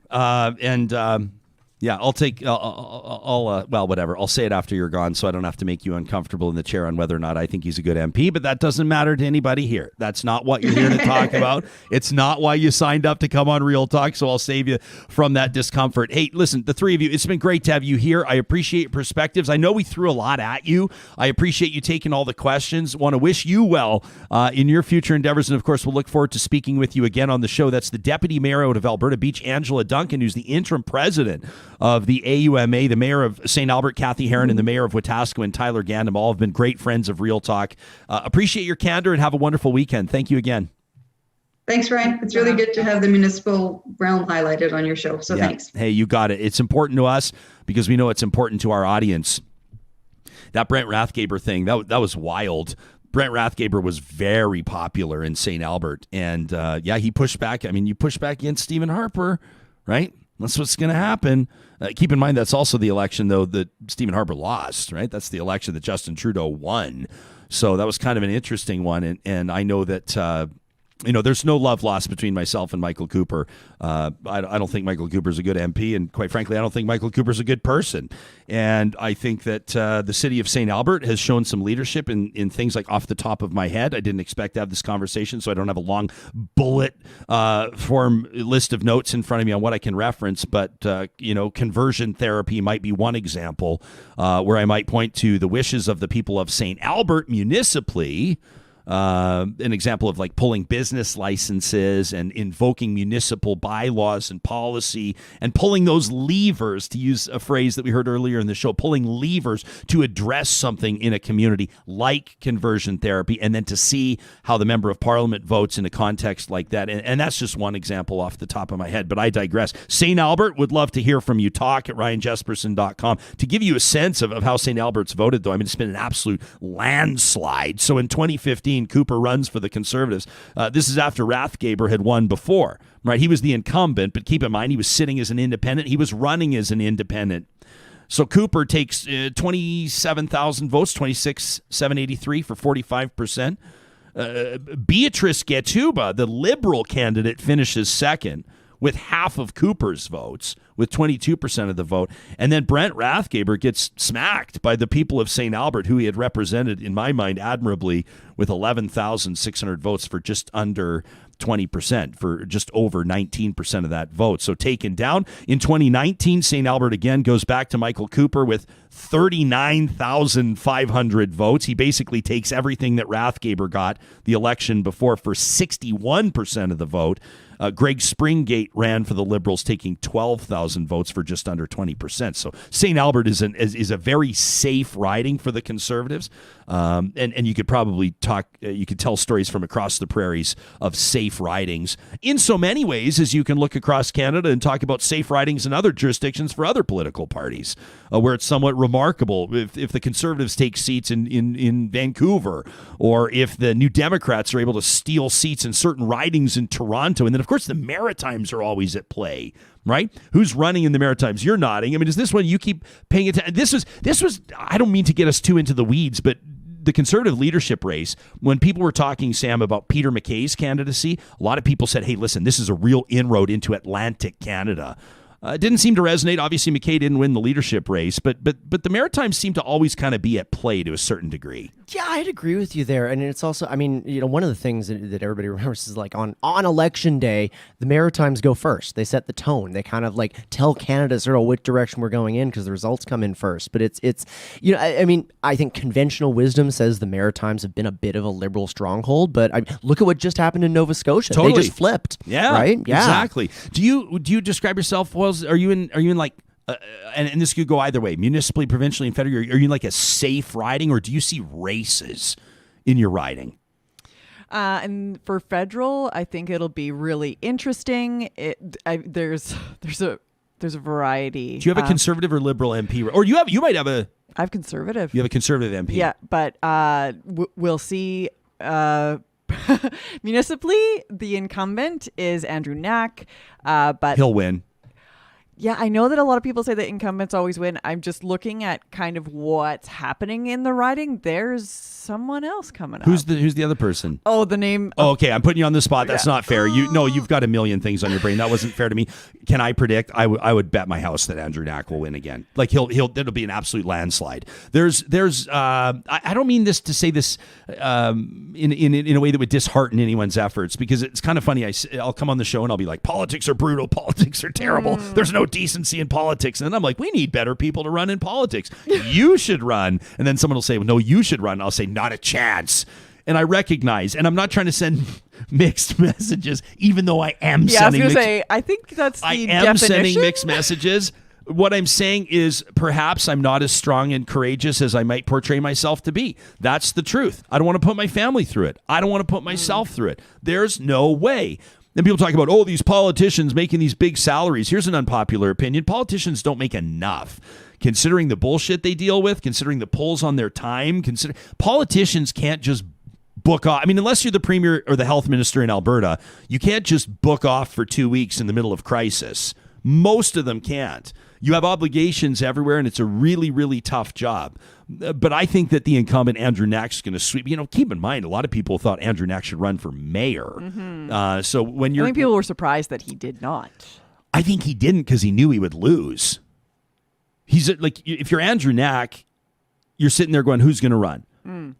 Yeah, well, whatever. I'll say it after you're gone, so I don't have to make you uncomfortable in the chair on whether or not I think he's a good MP, but that doesn't matter to anybody here. That's not what you're here to talk about. It's not why you signed up to come on Real Talk, so I'll save you from that discomfort. Hey, listen, the three of you, it's been great to have you here. I appreciate your perspectives. I know we threw a lot at you. I appreciate you taking all the questions. Want to wish you well in your future endeavors, and of course, we'll look forward to speaking with you again on the show. That's the Deputy Mayor out of Alberta Beach, Angela Duncan, who's the interim president of the AUMA, the mayor of St. Albert, Cathy Heron, and the mayor of Wetaskiwin, Tyler Gandam, all have been great friends of Real Talk. Appreciate your candor and have a wonderful weekend. Thank you again. Thanks, Ryan. It's really good to have the municipal realm highlighted on your show. So thanks. Hey, you got it. It's important to us because we know it's important to our audience. That Brent Rathgaber thing, that was wild. Brent Rathgaber was very popular in St. Albert. And he pushed back. I mean, you push back against Stephen Harper, right? That's what's going to happen. Keep in mind, that's also the election, though, that Stephen Harper lost, right? That's the election that Justin Trudeau won. So that was kind of an interesting one. And I know that there's no love lost between myself and Michael Cooper. I don't think Michael Cooper's a good MP, and quite frankly, I don't think Michael Cooper's a good person. And I think that the city of St. Albert has shown some leadership in things like off the top of my head. I didn't expect to have this conversation, so I don't have a long bullet form list of notes in front of me on what I can reference. But, conversion therapy might be one example where I might point to the wishes of the people of St. Albert municipally. An example of like pulling business licenses and invoking municipal bylaws and policy and pulling those levers, to use a phrase that we heard earlier in the show, pulling levers to address something in a community like conversion therapy, and then to see how the member of parliament votes in a context like that. And that's just one example off the top of my head, but I digress. St. Albert would love to hear from you. Talk at ryanjesperson.com to give you a sense of how St. Albert's voted, though. I mean, it's been an absolute landslide. So in 2015, Cooper runs for the Conservatives. This is after Rathgeber had won before, right? He was the incumbent, but keep in mind, he was sitting as an independent. He was running as an independent. So Cooper takes 27,000 votes, 26,783 for 45%. Beatrice Getuba, the Liberal candidate, finishes second with half of Cooper's votes, with 22% of the vote. And then Brent Rathgeber gets smacked by the people of St. Albert, who he had represented, in my mind, admirably, with 11,600 votes for just under 20%, for just over 19% of that vote. So taken down. In 2019, St. Albert again goes back to Michael Cooper with 39,500 votes. He basically takes everything that Rathgeber got the election before for 61% of the vote. Greg Springate ran for the Liberals, taking 12,000 votes for just under 20%. So St. Albert is a very safe riding for the Conservatives. And you could probably you could tell stories from across the prairies of safe ridings in so many ways as you can look across Canada and talk about safe ridings in other jurisdictions for other political parties, where it's somewhat remarkable. If the Conservatives take seats in Vancouver, or if the New Democrats are able to steal seats in certain ridings in Toronto, and then of course the Maritimes are always at play. Right? Who's running in the Maritimes? You're nodding. I mean, is this one you keep paying attention? This was. I don't mean to get us too into the weeds, but the Conservative leadership race, when people were talking, Sam, about Peter MacKay's candidacy, a lot of people said, hey, listen, this is a real inroad into Atlantic Canada. It didn't seem to resonate. Obviously, MacKay didn't win the leadership race, but the Maritimes seem to always kind of be at play to a certain degree. Yeah, I'd agree with you there. And it's also, I mean, one of the things that everybody remembers is like on election day, the Maritimes go first. They set the tone. They kind of like tell Canada sort of which direction we're going in because the results come in first. But it's I mean, I think conventional wisdom says the Maritimes have been a bit of a Liberal stronghold. But look at what just happened in Nova Scotia. Totally. They just flipped. Yeah, right. Yeah, exactly. Do you describe yourself? Are you in like? And this could go either way, municipally, provincially, and federally. Are you in like a safe riding, or do you see races in your riding? And for federal, I think it'll be really interesting. There's a variety. Do you have a Conservative or Liberal MP, or you might have a? I have Conservative. You have a Conservative MP. Yeah, but we'll see. Municipally, the incumbent is Andrew Knack, but he'll win. Yeah, I know that a lot of people say that incumbents always win. I'm just looking at kind of what's happening in the riding. There's someone else coming up. Who's the other person? Oh, the name. Oh, okay, I'm putting you on the spot. That's not fair. You've got a million things on your brain. That wasn't fair to me. Can I predict? I would bet my house that Andrew Knack will win again. Like it'll be an absolute landslide. I don't mean this to say this in a way that would dishearten anyone's efforts, because it's kind of funny. I'll come on the show and I'll be like, politics are brutal. Politics are terrible. There's no decency in politics. And then I'm like, we need better people to run in politics. You should run. And then someone will say, well, no, you should run. I'll say, not a chance. And I recognize, and I'm not trying to send mixed messages, even though I am sending mixed messages. I think that's the definition. I am sending mixed messages. What I'm saying is perhaps I'm not as strong and courageous as I might portray myself to be. That's the truth. I don't want to put my family through it. I don't want to put myself through it. There's no way. Then people talk about, these politicians making these big salaries. Here's an unpopular opinion. Politicians don't make enough. Considering the bullshit they deal with, considering the pulls on their time, politicians can't just book off. I mean, unless you're the premier or the health minister in Alberta, you can't just book off for 2 weeks in the middle of crisis. Most of them can't. you have obligations everywhere, and it's a really, really tough job. But I think that the incumbent, Andrew Knack, is going to sweep. Keep in mind, a lot of people thought Andrew Knack should run for mayor. So when I think people were surprised that he did not. I think he didn't because he knew he would lose. He's like, if you're Andrew Knack, you're sitting there going, who's going to run?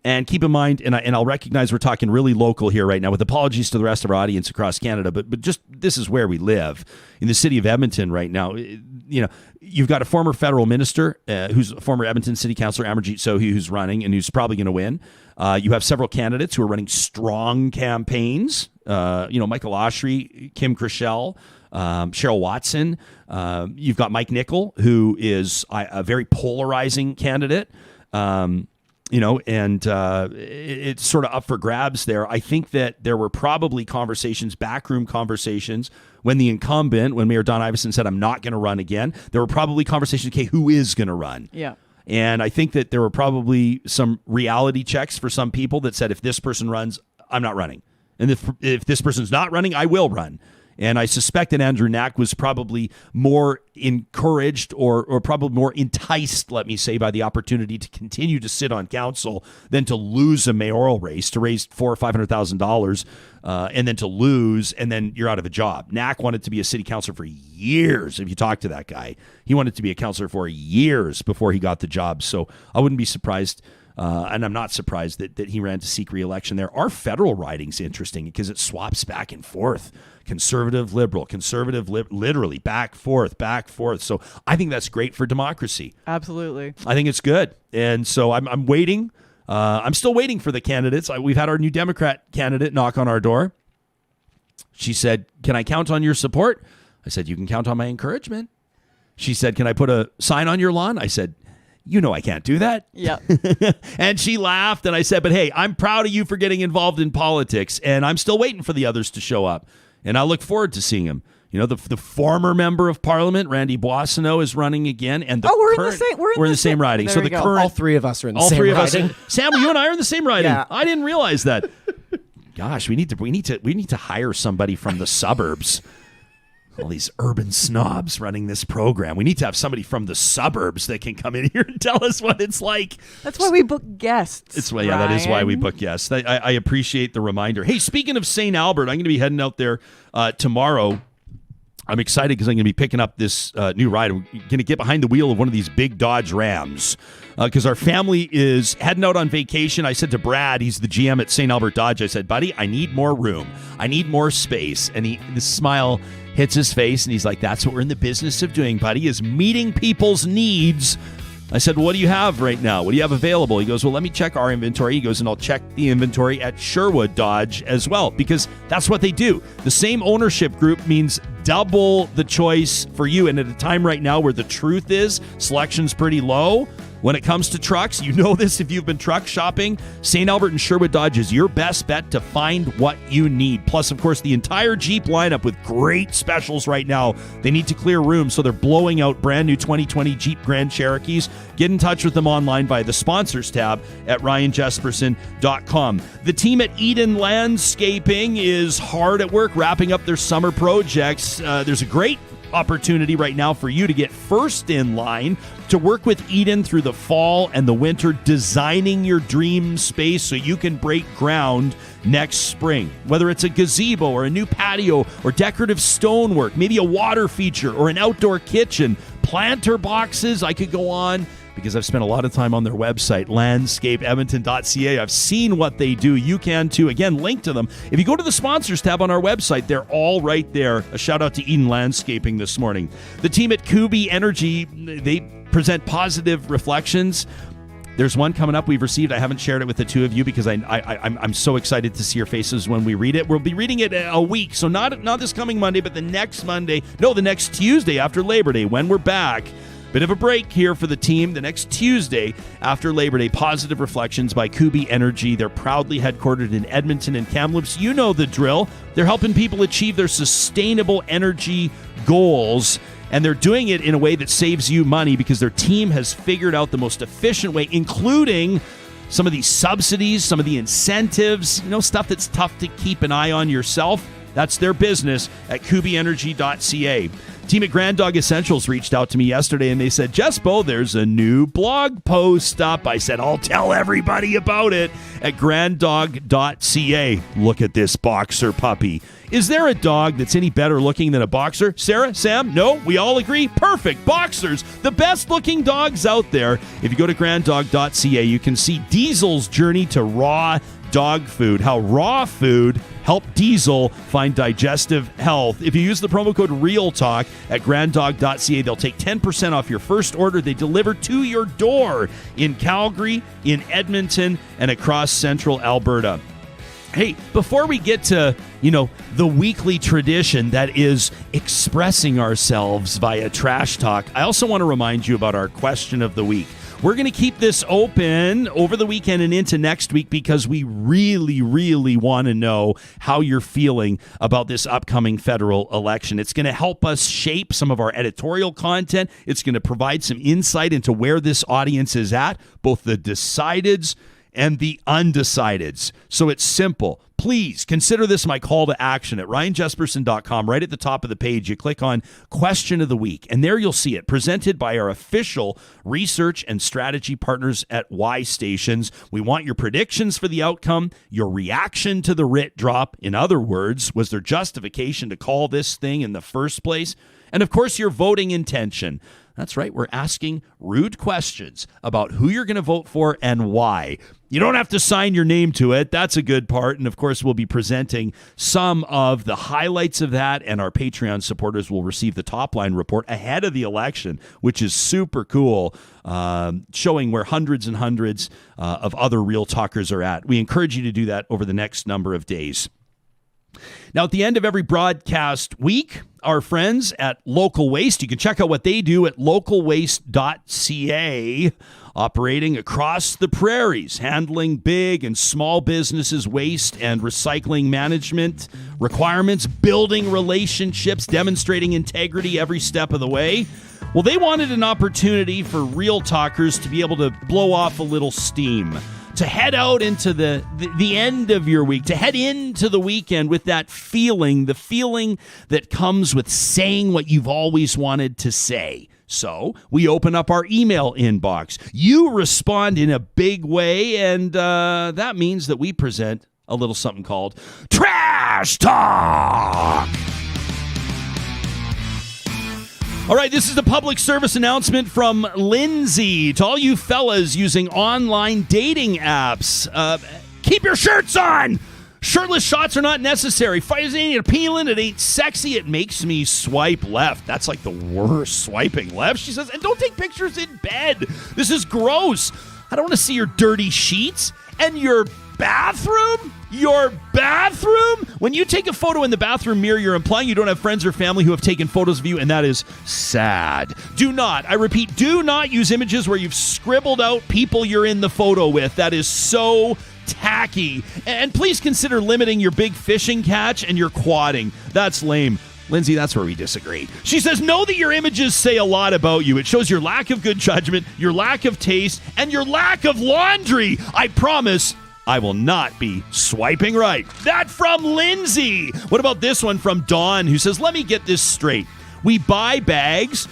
And keep in mind, and I'll recognize we're talking really local here right now, with apologies to the rest of our audience across Canada, but just this is where we live in the city of Edmonton right now. You've got a former federal minister who's a former Edmonton City Councillor, Amarjeet Sohi, who's running and who's probably going to win. You have several candidates who are running strong campaigns. Michael Oshry, Kim Krischel, Cheryl Watson. You've got Mike Nickel, who is a very polarizing candidate. It's sort of up for grabs there. I think that there were probably backroom conversations, when the incumbent, when Mayor Don Iveson said, I'm not going to run again, there were probably conversations, okay, who is going to run? Yeah. And I think that there were probably some reality checks for some people that said, if this person runs, I'm not running. And if this person's not running, I will run. And I suspect that Andrew Knack was probably more encouraged or probably more enticed, let me say, by the opportunity to continue to sit on council than to lose a mayoral race, to raise $400,000 or $500,000 and then to lose, and then you're out of a job. Knack wanted to be a city councillor for years. If you talk to that guy, he wanted to be a councillor for years before he got the job. So I wouldn't be surprised. And I'm not surprised that he ran to seek re-election there. Our federal riding's interesting because it swaps back and forth. Conservative, liberal, literally back, forth. So I think that's great for democracy. Absolutely. I think it's good. And so I'm waiting. I'm still waiting for the candidates. We've had our new Democrat candidate knock on our door. She said, can I count on your support? I said, you can count on my encouragement. She said, can I put a sign on your lawn? I said, I can't do that. Yeah. And she laughed, and I said, but hey, I'm proud of you for getting involved in politics, and I'm still waiting for the others to show up. And I look forward to seeing him. The former member of Parliament, Randy Boissonneau, is running again. And we're in the same riding. So the current, all three of us are in the same riding. Sam, you and I are in the same riding. Yeah. I didn't realize that. Gosh, we need to hire somebody from the suburbs. All these urban snobs running this program. We need to have somebody from the suburbs that can come in here and tell us what it's like. That's why we book guests. That is why we book guests. I appreciate the reminder. Hey, speaking of St. Albert, I'm going to be heading out there tomorrow. I'm excited because I'm going to be picking up this new ride. I'm going to get behind the wheel of one of these big Dodge Rams because our family is heading out on vacation. I said to Brad, he's the GM at St. Albert Dodge, I said, buddy, I need more room. I need more space. And the smile hits his face, and he's like, that's what we're in the business of doing, buddy, is meeting people's needs. I said, well, what do you have right now? What do you have available? He goes, well, let me check our inventory. He goes, and I'll check the inventory at Sherwood Dodge as well, because that's what they do. The same ownership group means double the choice for you. And at a time right now where the truth is selection's pretty low, when it comes to trucks, you know this if you've been truck shopping, St. Albert and Sherwood Dodge is your best bet to find what you need. Plus, of course, the entire Jeep lineup with great specials right now. They need to clear room, so they're blowing out brand new 2020 Jeep Grand Cherokees. Get in touch with them online via the sponsors tab at ryanjesperson.com. The team at Eden Landscaping is hard at work wrapping up their summer projects. There's a great opportunity right now for you to get first in line to work with Eden through the fall and the winter, designing your dream space so you can break ground next spring. Whether it's a gazebo or a new patio or decorative stonework, maybe a water feature or an outdoor kitchen, planter boxes, I could go on because I've spent a lot of time on their website, landscapeedmonton.ca. I've seen what they do. You can too. Again, link to them. If you go to the sponsors tab on our website, they're all right there. A shout out to Eden Landscaping this morning. The team at Kubi Energy, they present positive reflections. There's one coming up we've received. I haven't shared it with the two of you because I'm so excited to see your faces when we read it. We'll be reading it a week. So not this coming Monday, but the next Tuesday after Labor Day when we're back. Bit of a break here for the team. The next Tuesday after Labor Day, Positive Reflections by Kubi Energy. They're proudly headquartered in Edmonton and Kamloops. You know the drill. They're helping people achieve their sustainable energy goals, and they're doing it in a way that saves you money because their team has figured out the most efficient way, including some of these subsidies, some of the incentives, stuff that's tough to keep an eye on yourself. That's their business at kubienergy.ca. Team at Grand Dog Essentials reached out to me yesterday and they said, Jespo, there's a new blog post up. I said, I'll tell everybody about it at granddog.ca. Look at this boxer puppy. Is there a dog that's any better looking than a boxer? Sarah, Sam, no? We all agree? Perfect. Boxers, the best looking dogs out there. If you go to granddog.ca, you can see Diesel's journey to raw dog food, how raw food helped Diesel find digestive health. If you use the promo code RealTalk at granddog.ca, they'll take 10% off your first order. They deliver to your door in Calgary, in Edmonton, and across central Alberta. Hey, before we get to, the weekly tradition that is expressing ourselves via Trash Talk, I also want to remind you about our question of the week. We're going to keep this open over the weekend and into next week because we really, really want to know how you're feeling about this upcoming federal election. It's going to help us shape some of our editorial content. It's going to provide some insight into where this audience is at, both the decideds and the undecideds. So it's simple. Please consider this my call to action at ryanjesperson.com. Right at the top of the page, you click on Question of the Week, and there you'll see it presented by our official research and strategy partners at Y Stations. We want your predictions for the outcome, your reaction to the writ drop. In other words, was there justification to call this thing in the first place? And of course, your voting intention. That's right. We're asking rude questions about who you're going to vote for and why. You don't have to sign your name to it. That's a good part. And of course, we'll be presenting some of the highlights of that, and our Patreon supporters will receive the top line report ahead of the election, which is super cool, showing where hundreds and hundreds of other Real Talkers are at. We encourage you to do that over the next number of days. Now, at the end of every broadcast week, our friends at Local Waste, you can check out what they do at localwaste.ca, operating across the prairies, handling big and small businesses' waste and recycling management requirements, building relationships, demonstrating integrity every step of the way. Well, they wanted an opportunity for Real Talkers to be able to blow off a little steam, to head out into the end of your week, to head into the weekend with that feeling, the feeling that comes with saying what you've always wanted to say. So we open up our email inbox. You respond in a big way, and that means that we present a little something called Trash Talk. All right, this is the public service announcement from Lindsay. To all you fellas using online dating apps, keep your shirts on. Shirtless shots are not necessary. Fight ain't appealing. It ain't sexy. It makes me swipe left. That's like the worst, swiping left, she says. And don't take pictures in bed. This is gross. I don't want to see your dirty sheets and your bathroom. Your bathroom? When you take a photo in the bathroom mirror, you're implying you don't have friends or family who have taken photos of you, and that is sad. Do not, I repeat, do not use images where you've scribbled out people you're in the photo with. That is so tacky. And please consider limiting your big fishing catch and your quadding. That's lame. Lindsay, that's where we disagree. She says, know that your images say a lot about you. It shows your lack of good judgment, your lack of taste, and your lack of laundry. I promise I will not be swiping right. That from Lindsay. What about this one from Dawn, who says, let me get this straight. We buy bags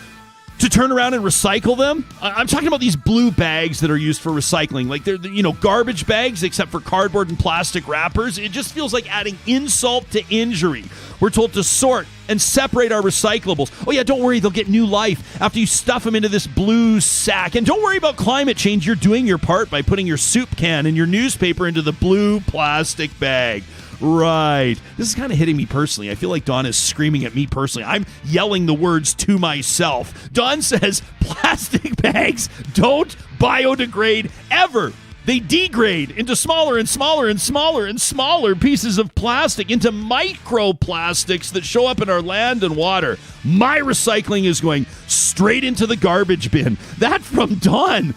to turn around and recycle them. I'm talking about these blue bags that are used for recycling. Like they're garbage bags except for cardboard and plastic wrappers. It just feels like adding insult to injury. We're told to sort and separate our recyclables. Oh yeah, don't worry, they'll get new life after you stuff them into this blue sack. And don't worry about climate change. You're doing your part by putting your soup can and your newspaper into the blue plastic bag. Right. This is kind of hitting me personally. I feel like Dawn is screaming at me personally. I'm yelling the words to myself. Dawn says plastic bags don't biodegrade ever. They degrade into smaller and smaller and smaller and smaller pieces of plastic, into microplastics that show up in our land and water. My recycling is going straight into the garbage bin. That from Dawn.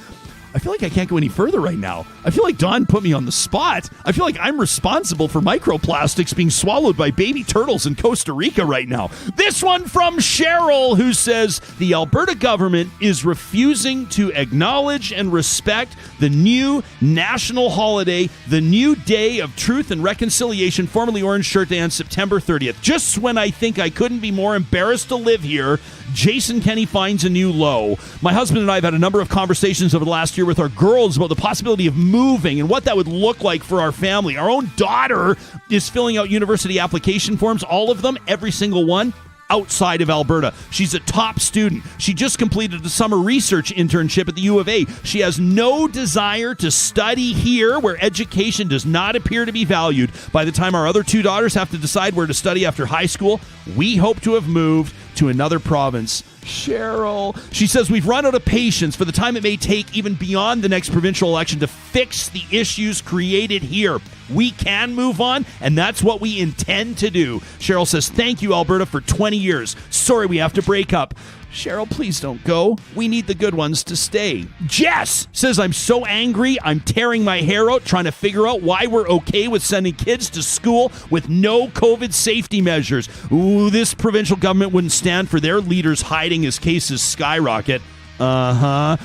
I feel like I can't go any further right now. I feel like Don put me on the spot. I feel like I'm responsible for microplastics being swallowed by baby turtles in Costa Rica right now. This one from Cheryl, who says the Alberta government is refusing to acknowledge and respect the new national holiday, the new Day of Truth and Reconciliation, formerly Orange Shirt Day, on September 30th. Just when I think I couldn't be more embarrassed to live here, Jason Kenney finds a new low. My husband and I have had a number of conversations over the last year with our girls about the possibility of moving and what that would look like for our family. Our own daughter is filling out university application forms, all of them, every single one, outside of Alberta. She's a top student. She just completed a summer research internship at the U of A. She has no desire to study here, where education does not appear to be valued. By the time our other two daughters have to decide where to study after high school, we hope to have moved to another province. Cheryl. She says we've run out of patience for the time it may take, even beyond the next provincial election, to fix the issues created here. We can move on, and that's what we intend to do. Cheryl says, thank you, Alberta, for 20 years. Sorry we have to break up. Cheryl, please don't go. We need the good ones to stay. Jess says, I'm so angry. I'm tearing my hair out trying to figure out why we're okay with sending kids to school with no COVID safety measures. Ooh, this provincial government wouldn't stand for their leaders hiding as cases skyrocket. No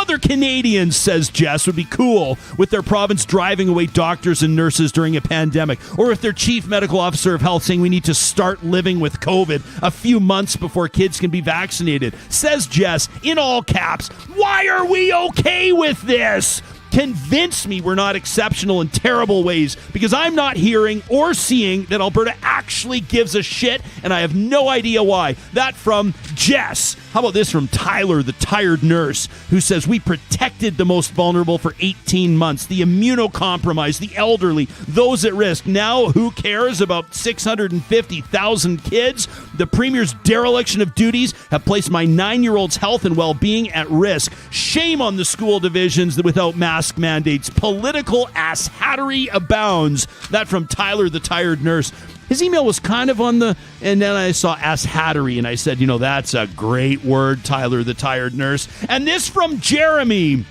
other Canadians, says Jess, would be cool with their province driving away doctors and nurses during a pandemic, or if their chief medical officer of health saying we need to start living with COVID a few months before kids can be vaccinated. Says Jess, in all caps, why are we okay with this? Convince me we're not exceptional in terrible ways, because I'm not hearing or seeing that Alberta actually gives a shit, and I have no idea why. That from Jess. How about this from Tyler, the tired nurse, who says we protected the most vulnerable for 18 months, the immunocompromised, the elderly, those at risk. Now who cares about 650,000 kids? The Premier's dereliction of duties have placed my 9-year-old's health and well-being at risk. Shame on the school divisions without mask mandates. Political asshattery abounds. That from Tyler, the tired nurse. His email was kind of on the, and then I saw asshattery, and I said, you know, that's a great word, Tyler, the tired nurse. And this from Jeremy.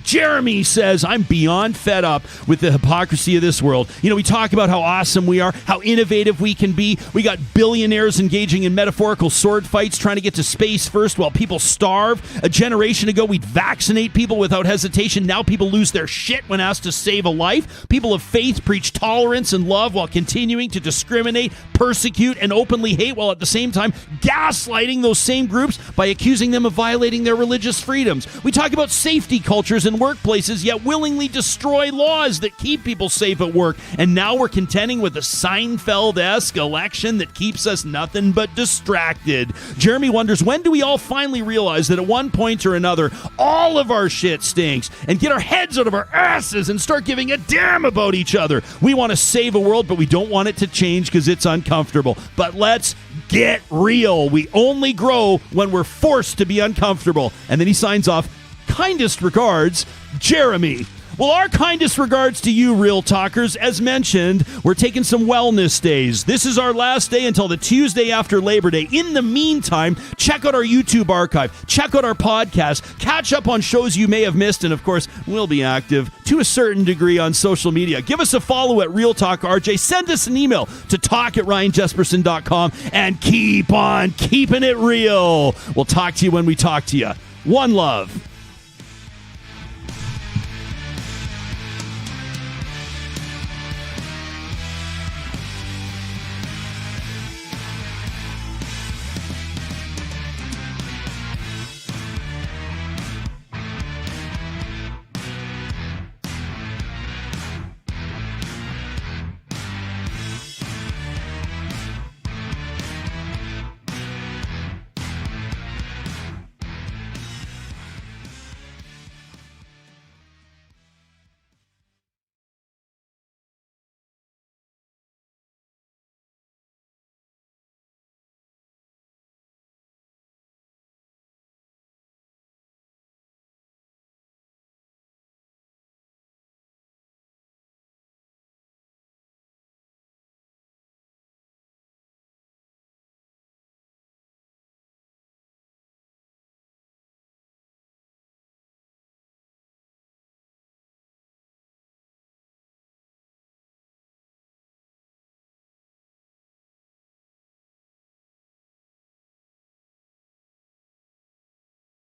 Jeremy says, I'm beyond fed up with the hypocrisy of this world. You know, we talk about how awesome we are, how innovative we can be. We got billionaires engaging in metaphorical sword fights, trying to get to space first while people starve. A generation ago, we'd vaccinate people without hesitation. Now people lose their shit when asked to save a life. People of faith preach tolerance and love while continuing to discriminate, persecute, and openly hate, while at the same time gaslighting those same groups by accusing them of violating their religious freedoms. We talk about safety cultures and workplaces, yet willingly destroy laws that keep people safe at work. And now we're contending with a Seinfeld-esque election that keeps us nothing but distracted. Jeremy wonders, when do we all finally realize that at one point or another, all of our shit stinks, and get our heads out of our asses and start giving a damn about each other? We want to save a world, but we don't want it to change because it's uncomfortable. But let's get real. We only grow when we're forced to be uncomfortable. And then he signs off, kindest regards, Jeremy. Well, our kindest regards to you, Real Talkers. As mentioned, we're taking some wellness days. This is our last day until the Tuesday after Labor Day. In the meantime, check out our YouTube archive. Check out our podcast. Catch up on shows you may have missed. And, of course, we'll be active to a certain degree on social media. Give us a follow at Real Talk RJ. Send us an email to talk@ryanjesperson.com. And keep on keeping it real. We'll talk to you when we talk to you. One love.